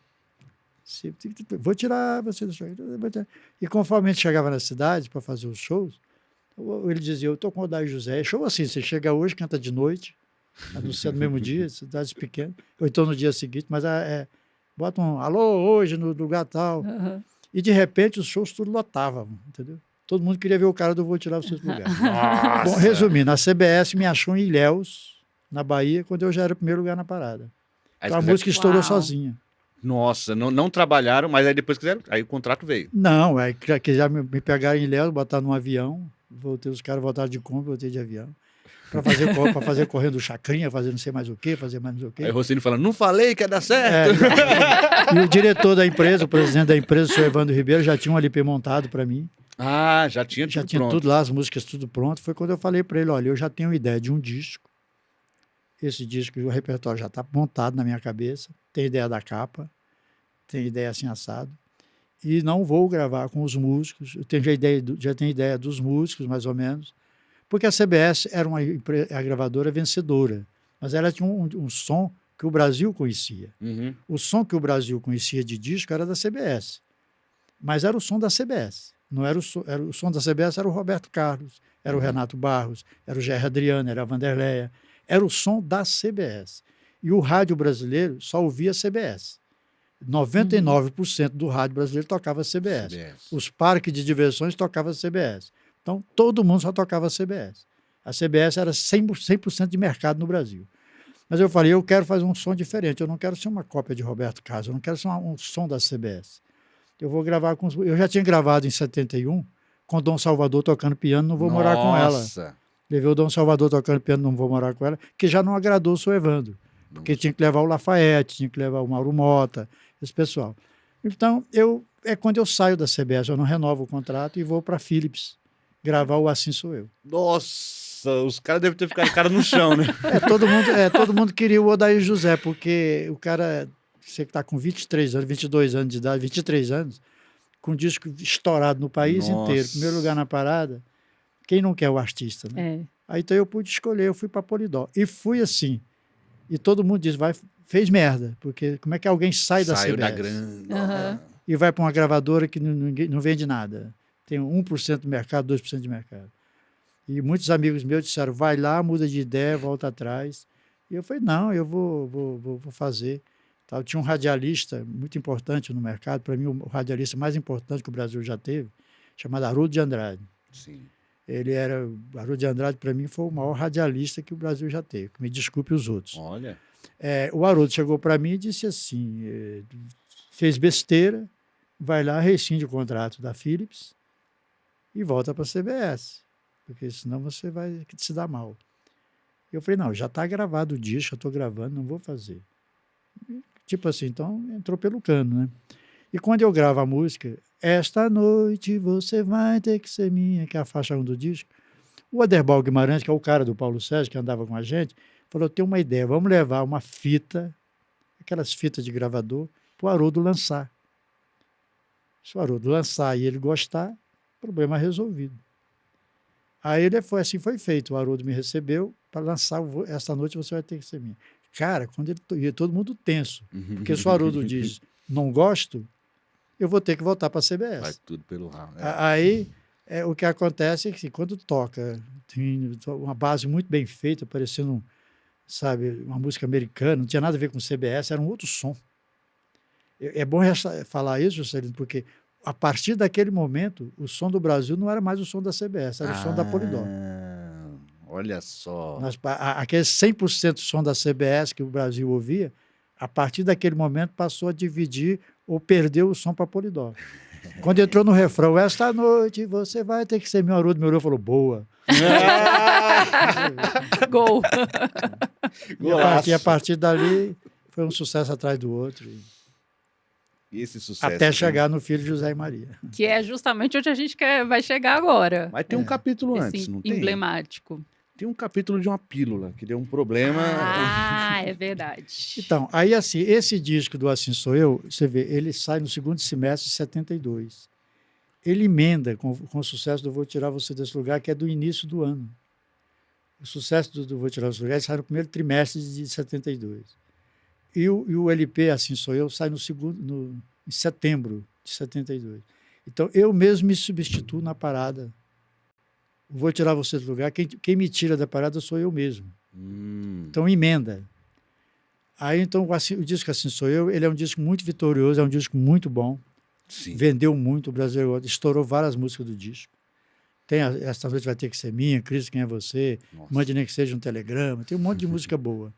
Vou tirar você desse lugar. E conforme a gente chegava na cidade para fazer os shows, ele dizia, eu estou com o Odair José. Show assim, você chega hoje, canta de noite, anuncia no mesmo dia, cidades pequenas, ou então no dia seguinte, mas bota um alô hoje no lugar tal.
Uhum.
E de repente os shows tudo lotavam, entendeu? Todo mundo queria ver o cara do Vou Tirar Você do Lugar. Bom, resumindo, a CBS me achou em Ilhéus, na Bahia, quando eu já era o primeiro lugar na parada. Então a música estourou sozinha.
Nossa, não trabalharam, mas aí depois quiseram, aí o contrato veio.
Não, que já me pegaram em Ilhéus, botaram num avião, os caras voltaram de Kombi, voltei de avião, para fazer correndo chacrinha, fazer não sei mais o quê, fazer mais não sei o quê.
Aí o Rossini falando, não falei que ia dar certo.
E o diretor da empresa, o presidente da empresa, o senhor Evandro Ribeiro, já tinha um LP montado para mim.
Ah, já tinha
tudo lá, as músicas tudo pronto. Foi quando eu falei para ele, olha, eu já tenho ideia de um disco. Esse disco, o repertório já está montado na minha cabeça. Tem ideia da capa, tem ideia assim assado. E não vou gravar com os músicos. Eu já tenho ideia dos músicos, mais ou menos. Porque a CBS era a gravadora vencedora. Mas ela tinha um som que o Brasil conhecia.
Uhum.
O som que o Brasil conhecia de disco era da CBS. Mas era o som da CBS. Não era o som da CBS, era o Roberto Carlos, era o Renato Barros, era o Gerry Adriano, era a Vanderleia. Era o som da CBS. E o rádio brasileiro só ouvia CBS. 99% do rádio brasileiro tocava CBS. Os parques de diversões tocavam CBS. Então, todo mundo só tocava CBS. A CBS era 100% de mercado no Brasil. Mas eu falei, eu quero fazer um som diferente. Eu não quero ser uma cópia de Roberto Carlos, eu não quero ser um som da CBS. Eu vou gravar com eu já tinha gravado em 71 com o Dom Salvador tocando piano, Não Vou Morar com Ela. Levei o Dom Salvador tocando piano, Não Vou Morar com Ela, que já não agradou o seu Evandro, porque tinha que levar o Lafayette, tinha que levar o Mauro Mota, esse pessoal. Então, quando eu saio da CBS, eu não renovo o contrato e vou para a Philips gravar o Assim Sou Eu.
Nossa, os caras devem ter ficado de cara no chão, né?
Todo mundo queria o Odair José, porque o cara... Você que está com 23 anos, 22 anos de idade, 23 anos, com disco estourado no país
Nossa.
inteiro, primeiro lugar na parada. Quem não quer o artista, né?
É.
Aí então eu pude escolher, eu fui para Polydor. E fui assim. E todo mundo diz, fez merda, porque como é que alguém sai da
Saiu
CBS
da grana.
Aham.
e vai para uma gravadora que não vende nada? Tem 1% do mercado, 2% de mercado. E muitos amigos meus disseram, vai lá, muda de ideia, volta atrás. E eu falei, não, eu vou fazer. Eu tinha um radialista muito importante no mercado, para mim o radialista mais importante que o Brasil já teve, chamado Haroldo de Andrade.
Sim.
Haroldo de Andrade, para mim, foi o maior radialista que o Brasil já teve. Me desculpe os outros.
Olha.
O Haroldo chegou para mim e disse assim, fez besteira, vai lá, rescinde o contrato da Philips e volta para a CBS, porque senão você vai se dar mal. Eu falei, não, já está gravado o disco, eu estou gravando, não vou fazer. Tipo assim, então entrou pelo cano, né? E quando eu gravo a música, esta noite você vai ter que ser minha, que é a faixa 1 do disco, o Aderbal Guimarães, que é o cara do Paulo Sérgio, que andava com a gente, falou, tem uma ideia, vamos levar uma fita, aquelas fitas de gravador, para o Haroldo lançar. Se o Haroldo lançar e ele gostar, problema resolvido. Aí assim foi feito, o Haroldo me recebeu para lançar, esta noite você vai ter que ser minha. Cara, quando e todo mundo tenso, porque se o Haroldo diz, não gosto, eu vou ter que voltar para a CBS.
Vai tudo pelo ralo.
Aí, o que acontece é que quando toca, tem uma base muito bem feita, parecendo, sabe, uma música americana, não tinha nada a ver com CBS, era um outro som. É bom falar isso, Juscelino, porque a partir daquele momento, o som do Brasil não era mais o som da CBS, era o som da Polydor.
Olha só.
Aquele 100% som da CBS que o Brasil ouvia, a partir daquele momento passou a dividir ou perdeu o som para Polydor. Quando entrou no refrão, esta noite você vai ter que ser meu Haroldo, me olhou e falou, boa.
Gol.
E a partir dali foi um sucesso atrás do outro.
E esse sucesso.
Até chegar no Filho de José e Maria.
Que é justamente onde a gente vai chegar agora.
Mas tem um capítulo antes, não tem?
Emblemático.
Tem um capítulo de uma pílula, que deu um problema.
Ah, é verdade.
Então, aí assim, esse disco do Assim Sou Eu, você vê, ele sai no segundo semestre de 72. Ele emenda com o sucesso do Vou Tirar Você Desse Lugar, que é do início do ano. O sucesso do Vou Tirar Você Desse Lugar sai no primeiro trimestre de 72. E o LP Assim Sou Eu sai em setembro de 72. Então, eu mesmo me substituo na parada. Vou Tirar Você do Lugar. Quem me tira da parada sou eu mesmo. Então, emenda. Aí, então, o disco Assim Sou Eu, ele é um disco muito vitorioso, é um disco muito bom.
Sim.
Vendeu muito, o Brasil estourou várias músicas do disco. Tem Esta Noite Vai Ter Que Ser Minha, Cris, Quem É Você,
Nossa.
Mande Nem Que Seja um Telegrama, tem um monte de música boa.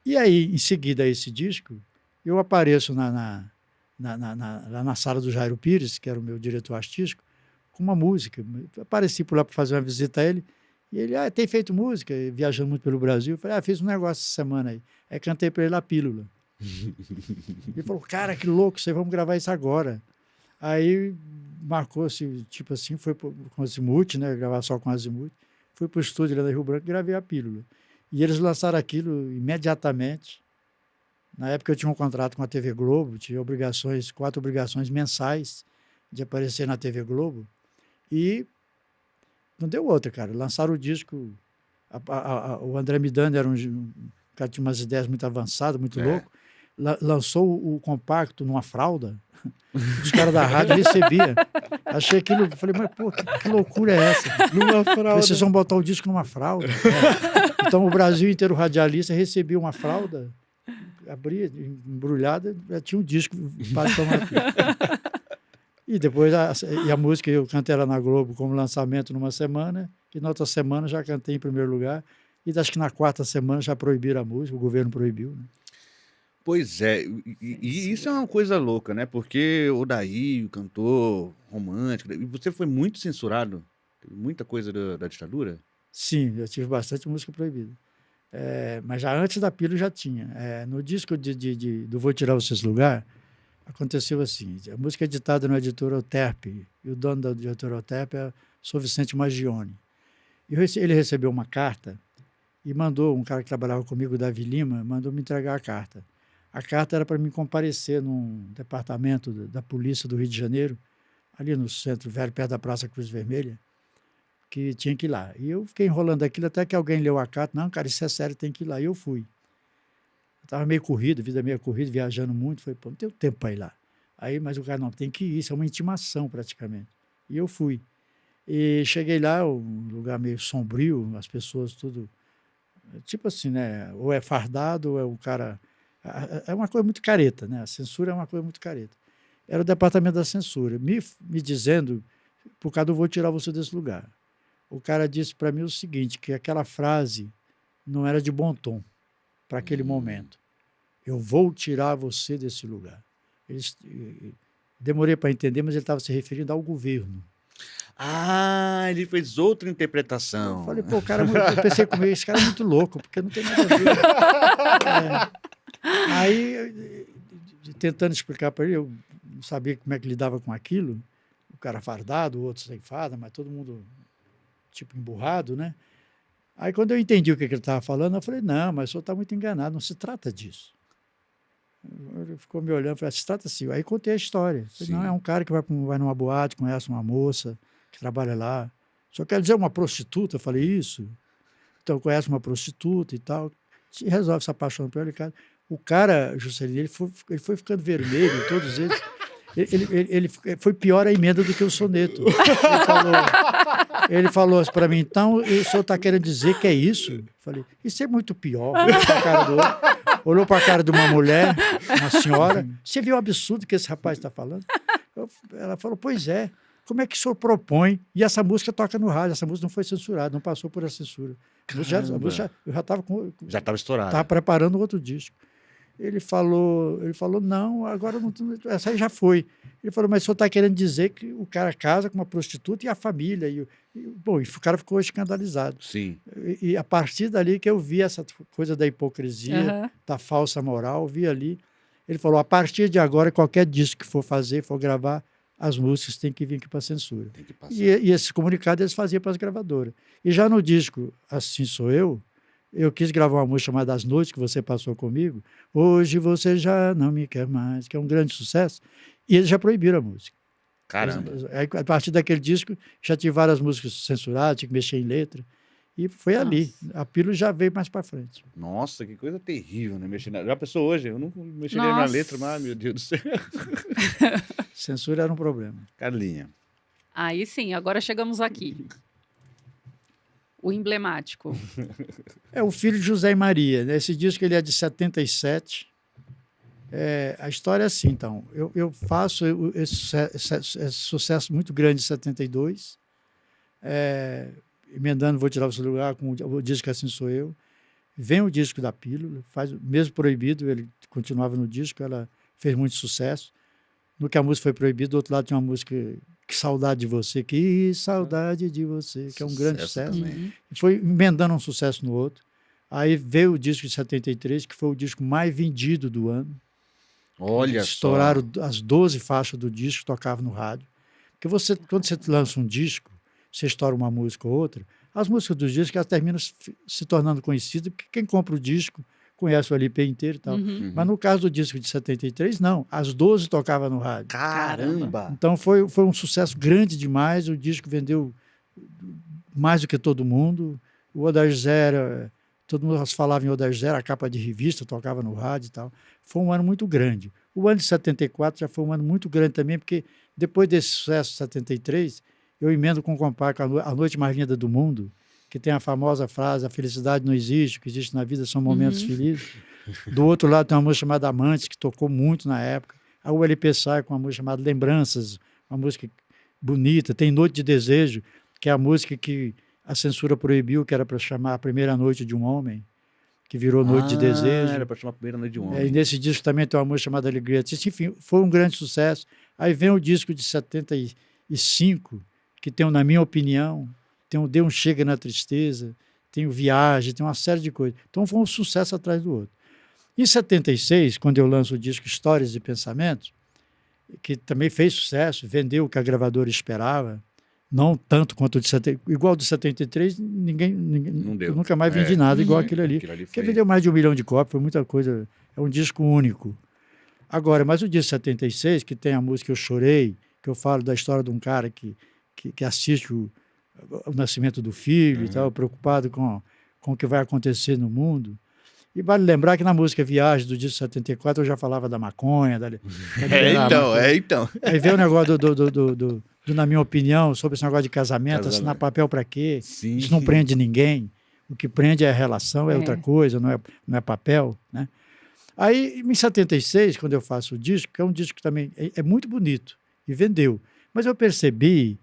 E aí, em seguida a esse disco, eu apareço lá na sala do Jairo Pires, que era o meu diretor artístico, com uma música. Eu apareci por lá para fazer uma visita a ele, e ele, tem feito música, viajando muito pelo Brasil. Eu falei, fiz um negócio essa semana aí. Aí cantei para ele a Pílula. Ele falou, cara, que louco, vamos gravar isso agora. Aí marcou-se, tipo assim, foi com o Azimuth, né, gravar só com o Azimuth. Fui para o estúdio lá da Rio Branco e gravei a Pílula. E eles lançaram aquilo imediatamente. Na época eu tinha um contrato com a TV Globo, tinha 4 obrigações mensais de aparecer na TV Globo. E não deu outra, cara. Lançaram o disco. O André Midani era um cara que tinha umas ideias muito avançadas, muito louco. Lançou o compacto numa fralda. Os caras da rádio recebiam. Achei aquilo, falei, mas pô, que loucura é essa?
Numa fralda.
Vocês vão botar o disco numa fralda? Então o Brasil inteiro radialista recebia uma fralda, abria, embrulhada, já tinha um disco para tomar. E depois a música eu cantei ela na Globo como lançamento numa semana, e na outra semana já cantei em primeiro lugar, e acho que na 4ª semana já proibiram a música, o governo proibiu, né?
Pois é, e isso é uma coisa louca, né? Porque o Daí, o cantor romântico, e você foi muito censurado, muita coisa da ditadura?
Sim, eu tive bastante música proibida. Mas já antes da Pílula já tinha. No disco do Vou Tirar Você Desse Lugar, aconteceu assim, a música é editada no editor Oterp, e o dono da editora Oterp é Sou Vicente Maggione. E ele recebeu uma carta e mandou, um cara que trabalhava comigo, Davi Lima, mandou me entregar a carta. A carta era para mim comparecer num departamento da Polícia do Rio de Janeiro, ali no Centro Velho, perto da Praça Cruz Vermelha, que tinha que ir lá. E eu fiquei enrolando aquilo até que alguém leu a carta. Não, cara, isso é sério, tem que ir lá. E eu fui. Eu estava meio corrido, vida meio corrida, viajando muito. Falei, pô, não tenho tempo para ir lá. Aí, mas o cara, não, tem que ir, isso é uma intimação praticamente. E eu fui. E cheguei lá, um lugar meio sombrio, as pessoas tudo, tipo assim, né? Ou é fardado, ou é o cara... É uma coisa muito careta, né? A censura é uma coisa muito careta. Era o departamento da censura, me dizendo, por causa do vou tirar você desse lugar. O cara disse para mim o seguinte, que aquela frase não era de bom tom para aquele momento. Eu vou tirar você desse lugar. Demorei para entender, mas ele estava se referindo ao governo.
Ah, ele fez outra interpretação.
Eu falei, pô, eu pensei comigo, esse cara é muito louco, porque não tem nada a ver. Aí, tentando explicar para ele, eu não sabia como é que lidava com aquilo. O cara fardado, o outro sem farda, mas todo mundo, tipo, emburrado, né? Aí, quando eu entendi o que ele estava falando, eu falei, não, mas o senhor está muito enganado, não se trata disso. Ele ficou me olhando, falei, se trata assim. Aí contei a história. Falei, não, é um cara que vai numa boate, conhece uma moça que trabalha lá. Só quer dizer uma prostituta? Eu falei, isso. Então, conhece uma prostituta e tal. Se resolve se apaixonar por ela. O cara, Juscelino, ele foi ficando vermelho, todos eles. Ele foi pior a emenda do que o soneto. Ele falou assim para mim, então, o senhor está querendo dizer que é isso? Eu falei, isso é muito pior. Olhou para a cara de uma mulher, uma senhora, você viu o absurdo que esse rapaz está falando? Ela falou, pois é, como é que o senhor propõe? E essa música toca no rádio, essa música não foi censurada, não passou por a censura. Eu já estava
já estava estourado.
Estava preparando outro disco. Ele falou, não, agora não, essa aí já foi. Ele falou, mas o senhor está querendo dizer que o cara casa com uma prostituta e a família. Bom, o cara ficou escandalizado.
Sim.
E a partir dali que eu vi essa coisa da hipocrisia, da falsa moral, vi ali. Ele falou, a partir de agora, qualquer disco que for fazer, for gravar, as músicas têm que vir aqui para a censura.
Tem que passar.
E esse comunicado eles faziam para as gravadoras. E já no disco Assim Sou eu quis gravar uma música chamada As Noites que Você Passou Comigo. Hoje você já não me quer mais, que é um grande sucesso. E eles já proibiram a música.
Caramba.
Aí, a partir daquele disco, já tinha várias músicas censuradas, tinha que mexer em letra. E foi ali. A pílula já veio mais para frente.
Nossa, que coisa terrível, né? Já pensou hoje? Eu não mexeria na letra, mas, meu Deus do céu.
Censura era um problema.
Carlinha.
Aí sim, agora chegamos aqui. O emblemático.
É o Filho de José e Maria. Né? Esse disco ele é de 77. A história é assim, então. Eu faço esse sucesso muito grande em 72. Emendando Vou Tirar Você do Lugar com o disco Assim Sou Eu. Vem o disco da Pílula, mesmo proibido, ele continuava no disco, ela fez muito sucesso. No que a música foi proibida, do outro lado tinha uma música Que Saudade de Você, Que Saudade de Você, que é um grande sucesso. E foi emendando um sucesso no outro. Aí veio o disco de 73, que foi o disco mais vendido do ano.
Olha
Estouraram as 12 faixas do disco, tocavam no rádio. Porque quando você lança um disco, você estoura uma música ou outra, as músicas dos discos elas terminam se tornando conhecidas, porque quem compra o disco conhece o LP inteiro e tal. Mas no caso do disco de 73, não. As 12 tocavam no rádio.
Caramba!
Então foi um sucesso grande demais. O disco vendeu mais do que todo mundo. O Odair José, todo mundo falava em Odair José, a capa de revista, tocava no rádio e tal. Foi um ano muito grande. O ano de 74 já foi um ano muito grande também, porque depois desse sucesso de 73, eu emendo com o compacto A Noite Mais Linda do Mundo, que tem a famosa frase, a felicidade não existe, o que existe na vida são momentos felizes. Do outro lado tem uma música chamada Amantes, que tocou muito na época. A ULP sai com uma música chamada Lembranças, uma música bonita. Tem Noite de Desejo, que é a música que a censura proibiu, que era para chamar A Primeira Noite de um Homem, que virou Noite de Desejo.
Era para chamar A Primeira Noite de um Homem.
E nesse disco também tem uma música chamada Alegria. Enfim, foi um grande sucesso. Aí vem o disco de 75, que tem, na minha opinião, tem o Deus Chega na Tristeza, tem o Viagem, tem uma série de coisas. Então foi um sucesso atrás do outro. Em 76, quando eu lanço o disco Histórias e Pensamentos, que também fez sucesso, vendeu o que a gravadora esperava, não tanto quanto o de 73, igual o de 73, ninguém
não deu.
Eu nunca mais vendi nada igual aquilo ali. Porque vendeu mais de 1 milhão de cópias, foi muita coisa. É um disco único. Agora, mas o disco 76, que tem a música Eu Chorei, que eu falo da história de um cara que assiste o nascimento do filho e tal, preocupado com o que vai acontecer no mundo. E vale lembrar que na música Viagem, do disco 74, eu já falava da maconha.
Então.
Aí veio o negócio do na minha opinião, sobre esse negócio de casamento, assinar papel para quê?
Sim.
Isso não prende ninguém. O que prende é a relação, é outra coisa, não é papel, né? Aí, em 76, quando eu faço o disco, que é um disco que também é muito bonito, e vendeu. Mas eu percebi,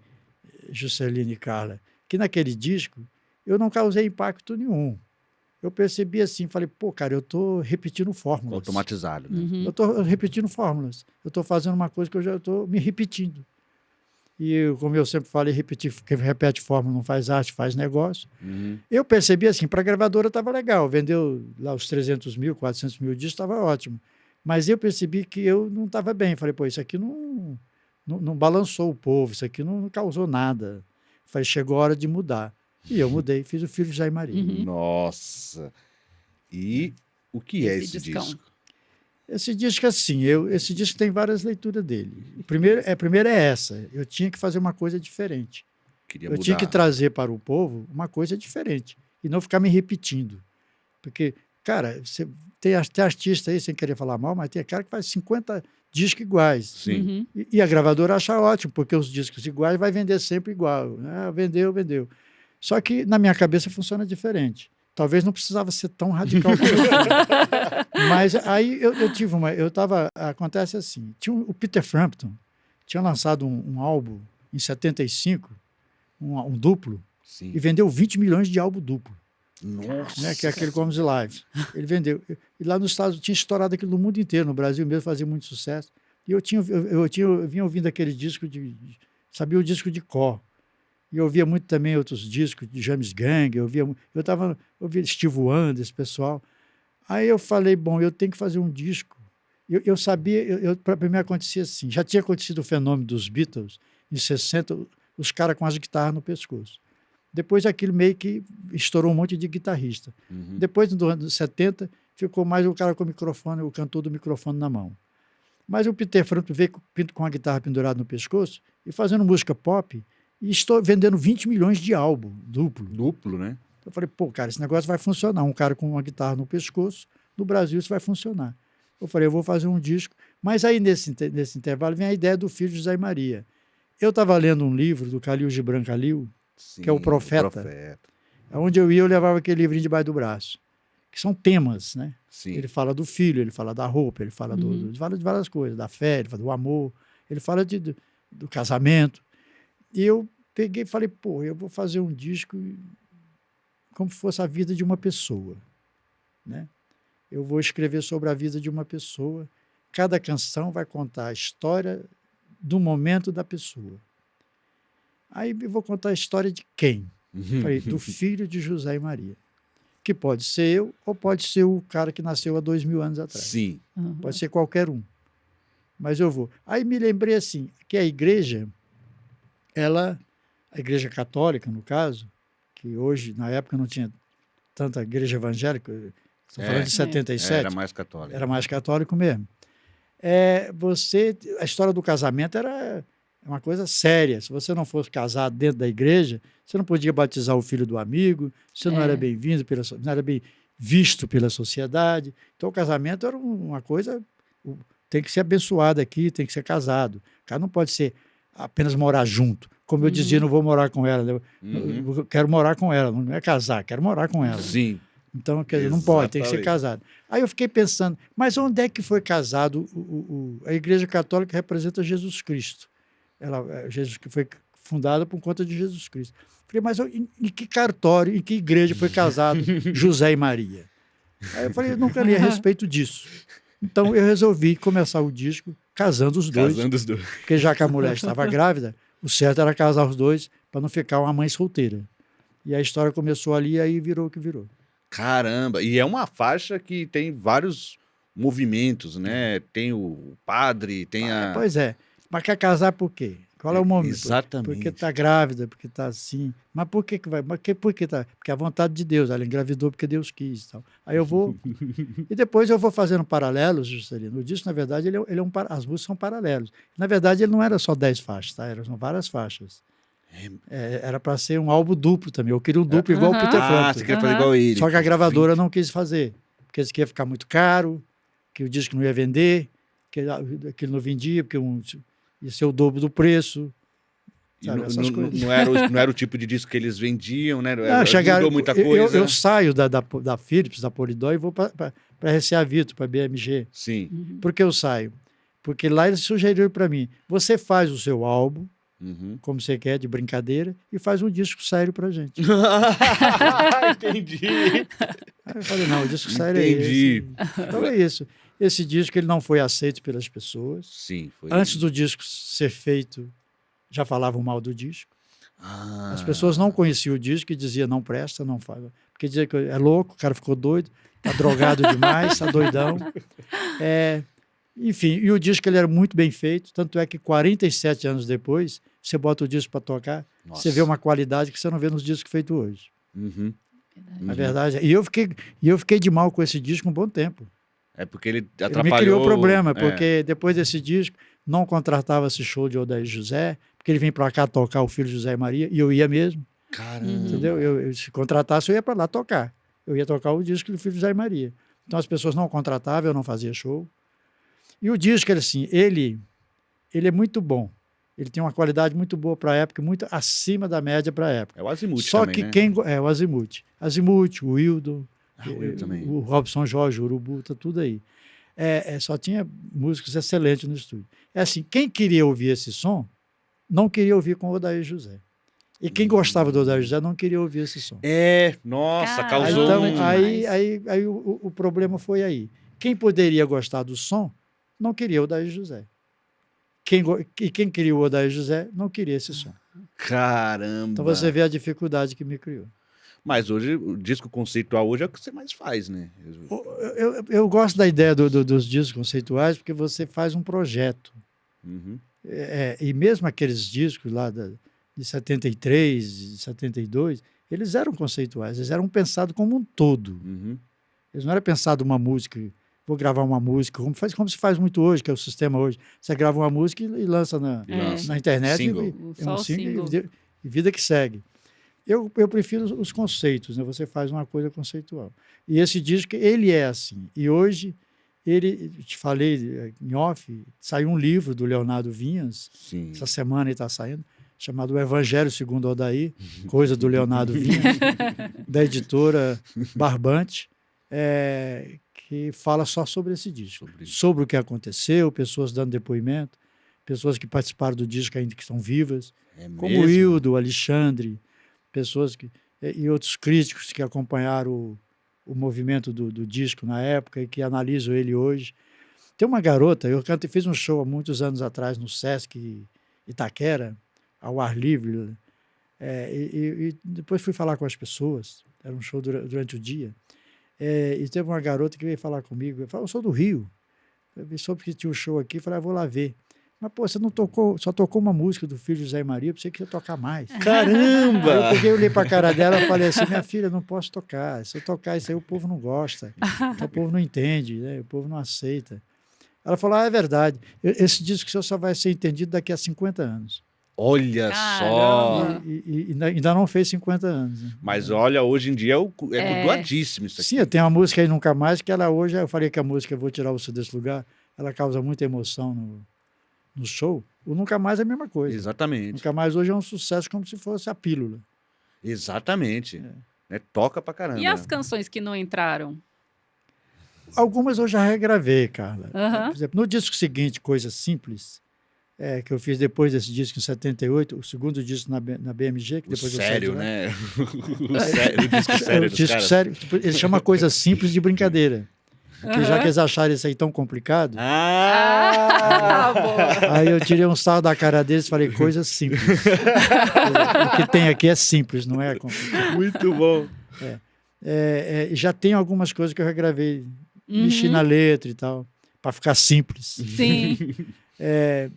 Juscelino e Carla, que naquele disco eu não causei impacto nenhum. Eu percebi assim, falei, pô, cara, eu estou repetindo fórmulas.
Automatizado, né?
Eu estou repetindo fórmulas. Eu estou fazendo uma coisa que eu já estou me repetindo. E, como eu sempre falei, quem repete fórmula não faz arte, faz negócio. Eu percebi assim, para a gravadora estava legal, vendeu lá os 300 mil, 400 mil discos, estava ótimo. Mas eu percebi que eu não estava bem. Falei, pô, isso aqui não balançou o povo, isso aqui não causou nada. Falei, chegou a hora de mudar. E eu mudei, fiz o Filho de José e Maria.
Nossa! E o que é esse disco?
Esse disco, assim, esse disco tem várias leituras dele. A primeira é essa. Eu tinha que fazer uma coisa diferente. Eu tinha que trazer para o povo uma coisa diferente. E não ficar me repetindo. Porque, cara, você tem artista aí, sem querer falar mal, mas tem cara que faz 50 discos iguais.
Sim.
E a gravadora acha ótimo, porque os discos iguais vai vender sempre igual. Vendeu. Só que na minha cabeça funciona diferente. Talvez não precisava ser tão radical como eu. Mas aí eu tive acontece assim, o Peter Frampton tinha lançado um álbum em 75, um duplo,
sim,
e vendeu 20 milhões de álbum duplo.
Nossa!
Né, que é aquele Comes Live. Ele vendeu. E lá nos Estados Unidos tinha estourado aquilo no mundo inteiro, no Brasil mesmo fazia muito sucesso. E eu vinha ouvindo aquele disco sabia o disco de cor. E eu ouvia muito também outros discos de James Gang, eu ouvia Steve Wonder, esse pessoal. Aí eu falei, bom, eu tenho que fazer um disco. Eu sabia, para mim acontecia assim, já tinha acontecido o fenômeno dos Beatles, em 60, os caras com as guitarras no pescoço. Depois aquilo meio que estourou um monte de guitarrista. Depois, no ano 70, ficou mais o cara com o microfone, o cantor do microfone na mão. Mas o Peter Frampton veio com a guitarra pendurada no pescoço e fazendo música pop, e estou vendendo 20 milhões de álbum duplo.
Duplo, né?
Eu falei, pô, cara, esse negócio vai funcionar. Um cara com uma guitarra no pescoço, no Brasil isso vai funcionar. Eu falei, eu vou fazer um disco. Mas aí, nesse intervalo, vem a ideia do Filho de José e Maria. Eu estava lendo um livro do Khalil Gibran Khalil, que é o Profeta. Onde eu ia, eu levava aquele livrinho debaixo do braço. Que são temas, né?
Sim.
Ele fala do filho, ele fala da roupa, ele fala de várias coisas, da fé, ele fala do amor, ele fala do casamento. E eu peguei e falei, pô, eu vou fazer um disco como se fosse a vida de uma pessoa, né? Eu vou escrever sobre a vida de uma pessoa. Cada canção vai contar a história do momento da pessoa. Aí eu vou contar a história de quem? Falei, do filho de José e Maria. Que pode ser eu ou pode ser o cara que nasceu há 2000 anos atrás.
Sim.
Pode ser qualquer um. Mas eu vou. Aí me lembrei assim, que a igreja, a igreja católica, no caso, que hoje, na época, não tinha tanta igreja evangélica, estou falando de 77.
Era mais católico.
Era mais católico mesmo. A história do casamento era uma coisa séria. Se você não fosse casado dentro da igreja, você não podia batizar o filho do amigo, você não era bem-vindo, não era bem visto pela sociedade. Então, o casamento era uma coisa... Tem que ser abençoado aqui, tem que ser casado. O cara não pode ser apenas morar junto. Como eu dizia, não vou morar com ela. Eu quero morar com ela, não é casar, quero morar com ela.
Sim.
Então, quer dizer, não pode, tem que ser casado. Aí eu fiquei pensando, mas onde é que foi casado? A Igreja Católica representa Jesus Cristo. Jesus que foi fundada por conta de Jesus Cristo. Falei, mas em que cartório, em que igreja foi casado José e Maria? Aí eu falei, eu nunca li a respeito disso. Então eu resolvi começar o disco casando os dois. Porque já que a mulher estava grávida, o certo era casar os dois para não ficar uma mãe solteira. E a história começou ali e aí virou o que virou.
Caramba! E é uma faixa que tem vários movimentos, né? Tem o padre, tem a...
Pois é. Mas quer casar por quê? Qual é o momento?
Exatamente.
Porque está grávida, porque está assim. Mas por que vai? Por que tá? Porque é a vontade de Deus. Ela engravidou porque Deus quis. Tal. Aí eu vou... E depois eu vou fazendo paralelos, Juscelino. O disco, na verdade, as músicas são paralelos. Na verdade, ele não era só 10 faixas, tá? Eram várias faixas. Era para ser um álbum duplo também. Eu queria um duplo igual o Peter Frampton.
Você quer fazer igual ele.
Só que a gravadora não quis fazer. Porque eles queriam ficar muito caro, que o disco não ia vender, que ele não vendia, porque ia ser o dobro do preço. Sabe,
não era o tipo de disco que eles vendiam, né?
Mudou
muita coisa.
Eu saio da Philips, da Polydor, e vou para RCA Victor, para BMG.
Sim.
Por que eu saio? Porque lá eles sugeriram para mim, você faz o seu álbum, como você quer, de brincadeira, e faz um disco sério pra gente.
Entendi.
Aí eu falei, não, o disco sério é esse. Então é isso. Esse disco ele não foi aceito pelas pessoas.
Sim, foi.
Antes do disco ser feito, já falavam mal do disco. As pessoas não conheciam o disco e diziam, não presta, não fala. Porque dizia que é louco, o cara ficou doido, tá drogado demais, tá doidão. Enfim, e o disco ele era muito bem feito, tanto é que 47 anos depois, você bota o disco para tocar, você vê uma qualidade que você não vê nos discos feitos hoje. Na verdade, e eu fiquei de mal com esse disco um bom tempo.
É porque ele atrapalhou...
Ele me criou problema, porque depois desse disco, não contratava-se show de Odair José, porque ele vinha para cá tocar o Filho José e Maria, e eu ia mesmo.
Caramba!
Entendeu? Se contratasse, eu ia para lá tocar. Eu ia tocar o disco do Filho José e Maria. Então as pessoas não contratavam, eu não fazia show. E o disco, assim, ele é muito bom. Ele tem uma qualidade muito boa para a época, muito acima da média para a época.
É o Azimuth
Só
também,
que
né?
o Azimuth. Azimuth, o Wildon,
também.
o Robson Jorge, o Urubu, tá tudo aí. Só tinha músicos excelentes no estúdio. É assim, quem queria ouvir esse som, não queria ouvir com o Odair José. E quem gostava do Odair José não queria ouvir esse som.
Nossa,
Caramba,
causou...
Então, aí o problema foi aí. Quem poderia gostar do som, não queria o Odair José. Quem queria o Odair José, não queria esse som.
Caramba!
Então você vê a dificuldade que me criou.
Mas hoje, o disco conceitual hoje é o que você mais faz, né?
Eu gosto da ideia dos discos conceituais, porque você faz um projeto. E mesmo aqueles discos lá de 73, de 72, eles eram conceituais, eles eram pensados como um todo. Eles não eram pensados uma música, vou gravar uma música, como se faz muito hoje, que é o sistema hoje. Você grava uma música e lança na internet,
single.
E vida que segue. Eu prefiro os conceitos, né? Você faz uma coisa conceitual. E esse disco, ele é assim. E hoje, te falei em off, saiu um livro do Leonardo Vinhas, essa semana ele está saindo, chamado O Evangelho segundo Odair, coisa do Leonardo Vinhas, da editora Barbante, que fala só sobre esse disco. Sobre o que aconteceu, pessoas dando depoimento, pessoas que participaram do disco ainda que estão vivas, como o Hildo, o Alexandre, pessoas e outros críticos que acompanharam o movimento do disco na época e que analisam ele hoje. Tem uma garota, eu fiz um show há muitos anos atrás no Sesc Itaquera, ao ar livre, e depois fui falar com as pessoas, era um show durante o dia, e teve uma garota que veio falar comigo, eu falei, eu sou do Rio, eu soube que tinha um show aqui, falei, vou lá ver. Mas, pô, você não tocou, só tocou uma música do Filho José e Maria, eu pensei que ia tocar mais.
Caramba!
Aí eu olhei para a cara dela e falei assim, minha filha, não posso tocar. Se eu tocar isso aí, o povo não gosta. Então, o povo não entende, né? O povo não aceita. Ela falou, é verdade. Esse disco seu só vai ser entendido daqui a 50 anos.
Olha só!
E ainda não fez 50 anos. Né?
Mas olha, hoje em dia é doadíssimo isso aqui.
Sim, eu tenho uma música aí, Nunca Mais, que ela hoje, eu falei que a música Eu Vou Tirar Você Desse Lugar, ela causa muita emoção no show. O Nunca Mais é a mesma coisa.
Exatamente.
Nunca Mais hoje é um sucesso como se fosse a pílula.
Exatamente. Toca pra caramba.
E as canções que não entraram?
Algumas eu já regravei, Carla. Por exemplo, no disco seguinte, Coisa Simples, que eu fiz depois desse disco em 78, o segundo disco na BMG, que depois
sério,
eu
né? O disco sério.
O disco sério, ele chama Coisa Simples de Brincadeira. Porque já que eles acharam isso aí tão complicado, aí eu tirei um sarro da cara deles e falei, coisa simples. O que tem aqui é simples, não é complicado.
Muito bom.
Já tem algumas coisas que eu regravei, mexi na letra e tal, para ficar simples.
Sim.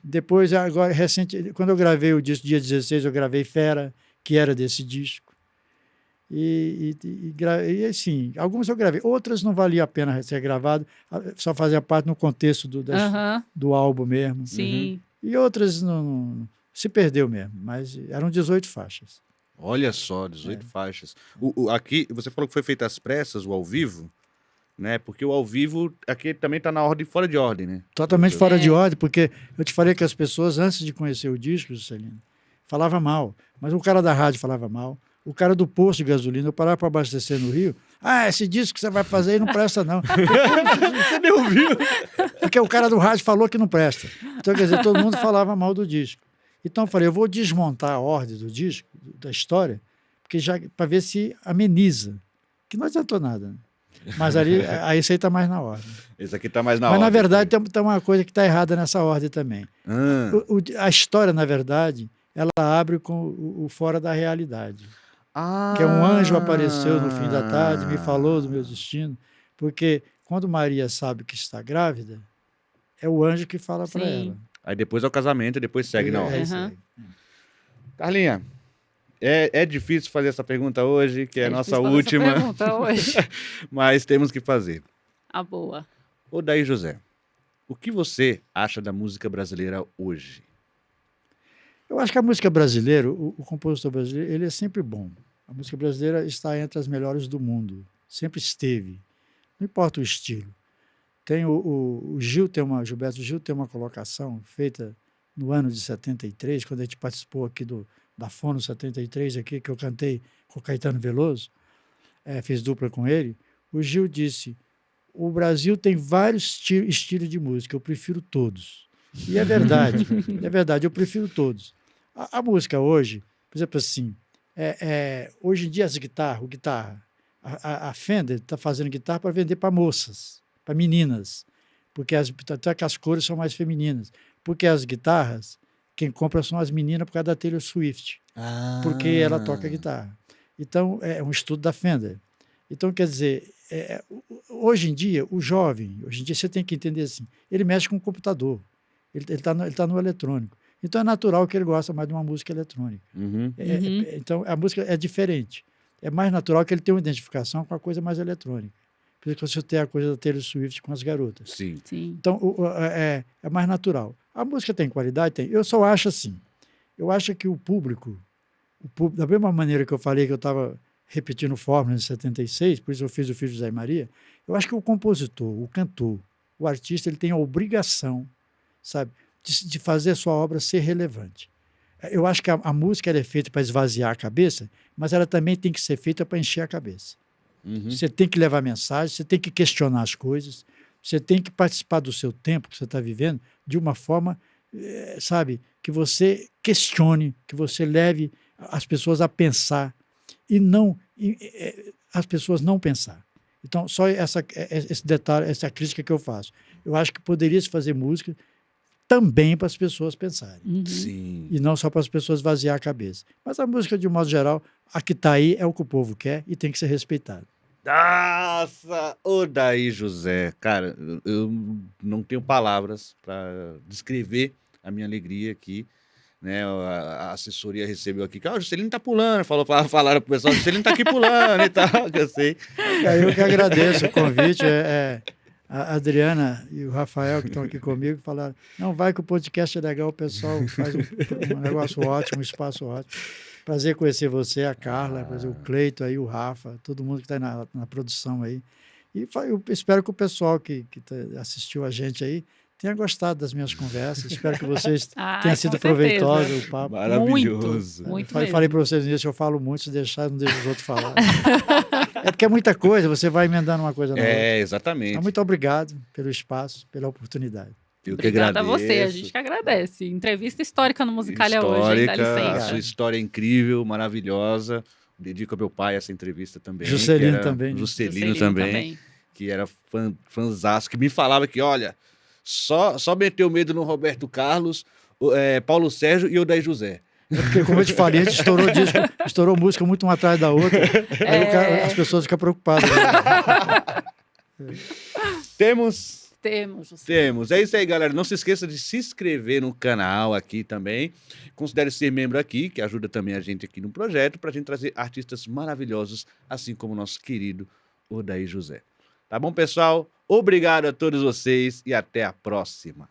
Depois, agora, recente, quando eu gravei o disco dia 16, eu gravei Fera, que era desse disco. E assim, algumas eu gravei, outras não valia a pena ser gravado, só fazia parte no contexto do álbum mesmo.
Sim.
E outras não se perdeu mesmo, mas eram 18 faixas.
Olha só, 18 faixas. Aqui, você falou que foi feito às pressas, o ao vivo, né? Porque o ao vivo aqui também tá na ordem, fora de ordem, né?
Totalmente fora de ordem, porque eu te falei que as pessoas, antes de conhecer o disco, Juscelino, falavam mal. Mas o cara da rádio falava mal. O cara do posto de gasolina, eu parava para abastecer no Rio. Esse disco que você vai fazer aí não presta, não.
Você me ouviu?
Porque o cara do rádio falou que não presta. Então, quer dizer, todo mundo falava mal do disco. Então, eu falei, eu vou desmontar a ordem do disco, da história, para ver se ameniza. Que não adiantou nada, né? Mas aí isso aí está mais na ordem.
Esse aqui está mais na
ordem. Mas, na verdade,
também.
tem uma coisa que está errada nessa ordem também. A história, na verdade, ela abre com o fora da realidade. Que é um anjo apareceu no fim da tarde, me falou do meu destino. Porque quando Maria sabe que está grávida, é o anjo que fala para ela.
Aí depois é o casamento e depois segue na ordem.
Segue.
Carlinha, é difícil fazer essa pergunta hoje, que é a nossa última.
Essa pergunta hoje.
Mas temos que fazer.
Boa.
Odair José, o que você acha da música brasileira hoje?
Eu acho que a música brasileira, o compositor brasileiro, ele é sempre bom. A música brasileira está entre as melhores do mundo. Sempre esteve. Não importa o estilo. Tem o Gilberto Gil tem uma colocação feita no ano de 73, quando a gente participou aqui da Fono 73, aqui, que eu cantei com o Caetano Veloso, fiz dupla com ele. O Gil disse, o Brasil tem vários estilos de música, eu prefiro todos. E é verdade, eu prefiro todos. A música hoje, por exemplo assim, hoje em dia as guitarra, a Fender está fazendo guitarra para vender para moças, para meninas, porque até que as cores são mais femininas, porque as guitarras, quem compra são as meninas por causa da Taylor Swift, porque ela toca guitarra. Então, é um estudo da Fender. Então, quer dizer, hoje em dia, o jovem, você tem que entender assim, ele mexe com o computador, ele tá no eletrônico. Então, é natural que ele gosta mais de uma música eletrônica. Então, a música é diferente. É mais natural que ele tenha uma identificação com a coisa mais eletrônica. Por isso que você tem a coisa da Taylor Swift com as garotas.
Sim.
Então, é mais natural. A música tem qualidade? Tem. Eu só acho assim. Eu acho que o público, da mesma maneira que eu falei que eu estava repetindo fórmula em 76, por isso eu fiz o Filho de Zé e Maria, eu acho que o compositor, o cantor, o artista, ele tem a obrigação, sabe, de fazer a sua obra ser relevante. Eu acho que a música ela é feita para esvaziar a cabeça, mas ela também tem que ser feita para encher a cabeça. Você tem que levar mensagem, você tem que questionar as coisas, você tem que participar do seu tempo que você está vivendo de uma forma, sabe, que você questione, que você leve as pessoas a pensar e não as pessoas não pensar. Então, só esse detalhe, essa crítica que eu faço. Eu acho que poderia se fazer música também para as pessoas pensarem.
Sim.
E não só para as pessoas vaziar a cabeça. Mas a música, de um modo geral, a que está aí é o que o povo quer e tem que ser respeitado.
Nossa! Odair José. Cara, eu não tenho palavras para descrever a minha alegria aqui. Né? A assessoria recebeu aqui, o Juscelino tá pulando, falaram pro pessoal, o Juscelino tá aqui pulando e tal, que eu sei.
Eu que agradeço o convite, a Adriana e o Rafael, que estão aqui comigo, falaram, não, vai que o podcast é legal, o pessoal faz um negócio ótimo, um espaço ótimo. Prazer conhecer você, a Carla, o Cleito, aí, o Rafa, todo mundo que está na produção aí. E eu espero que o pessoal que assistiu a gente aí tenha gostado das minhas conversas. Espero que vocês tenham sido proveitosos o papo.
Maravilhoso.
Muito falei para vocês nisso, eu falo muito, se deixar, eu não deixo os outros falar. É porque é muita coisa, você vai emendando uma coisa na outra.
Exatamente.
Então, muito obrigado pelo espaço, pela oportunidade.
Obrigada a você, a gente que agradece. Entrevista histórica no Musicalha hoje, hein? Dá licença.
A sua história é incrível, maravilhosa. Dedico ao meu pai essa entrevista também.
Juscelino também.
Juscelino também. Que era fãzaço, que me falava que, olha, só meteu medo no Roberto Carlos, Paulo Sérgio e Odair José.
Porque, como eu te falei, a gente estourou disco, estourou música muito uma atrás da outra. Aí as pessoas ficam preocupadas.
Temos
Temos, José.
Temos. É isso aí, galera. Não se esqueça de se inscrever no canal aqui também. Considere ser membro aqui, que ajuda também a gente aqui no projeto, para a gente trazer artistas maravilhosos, assim como o nosso querido Odair José. Tá bom, pessoal? Obrigado a todos vocês e até a próxima.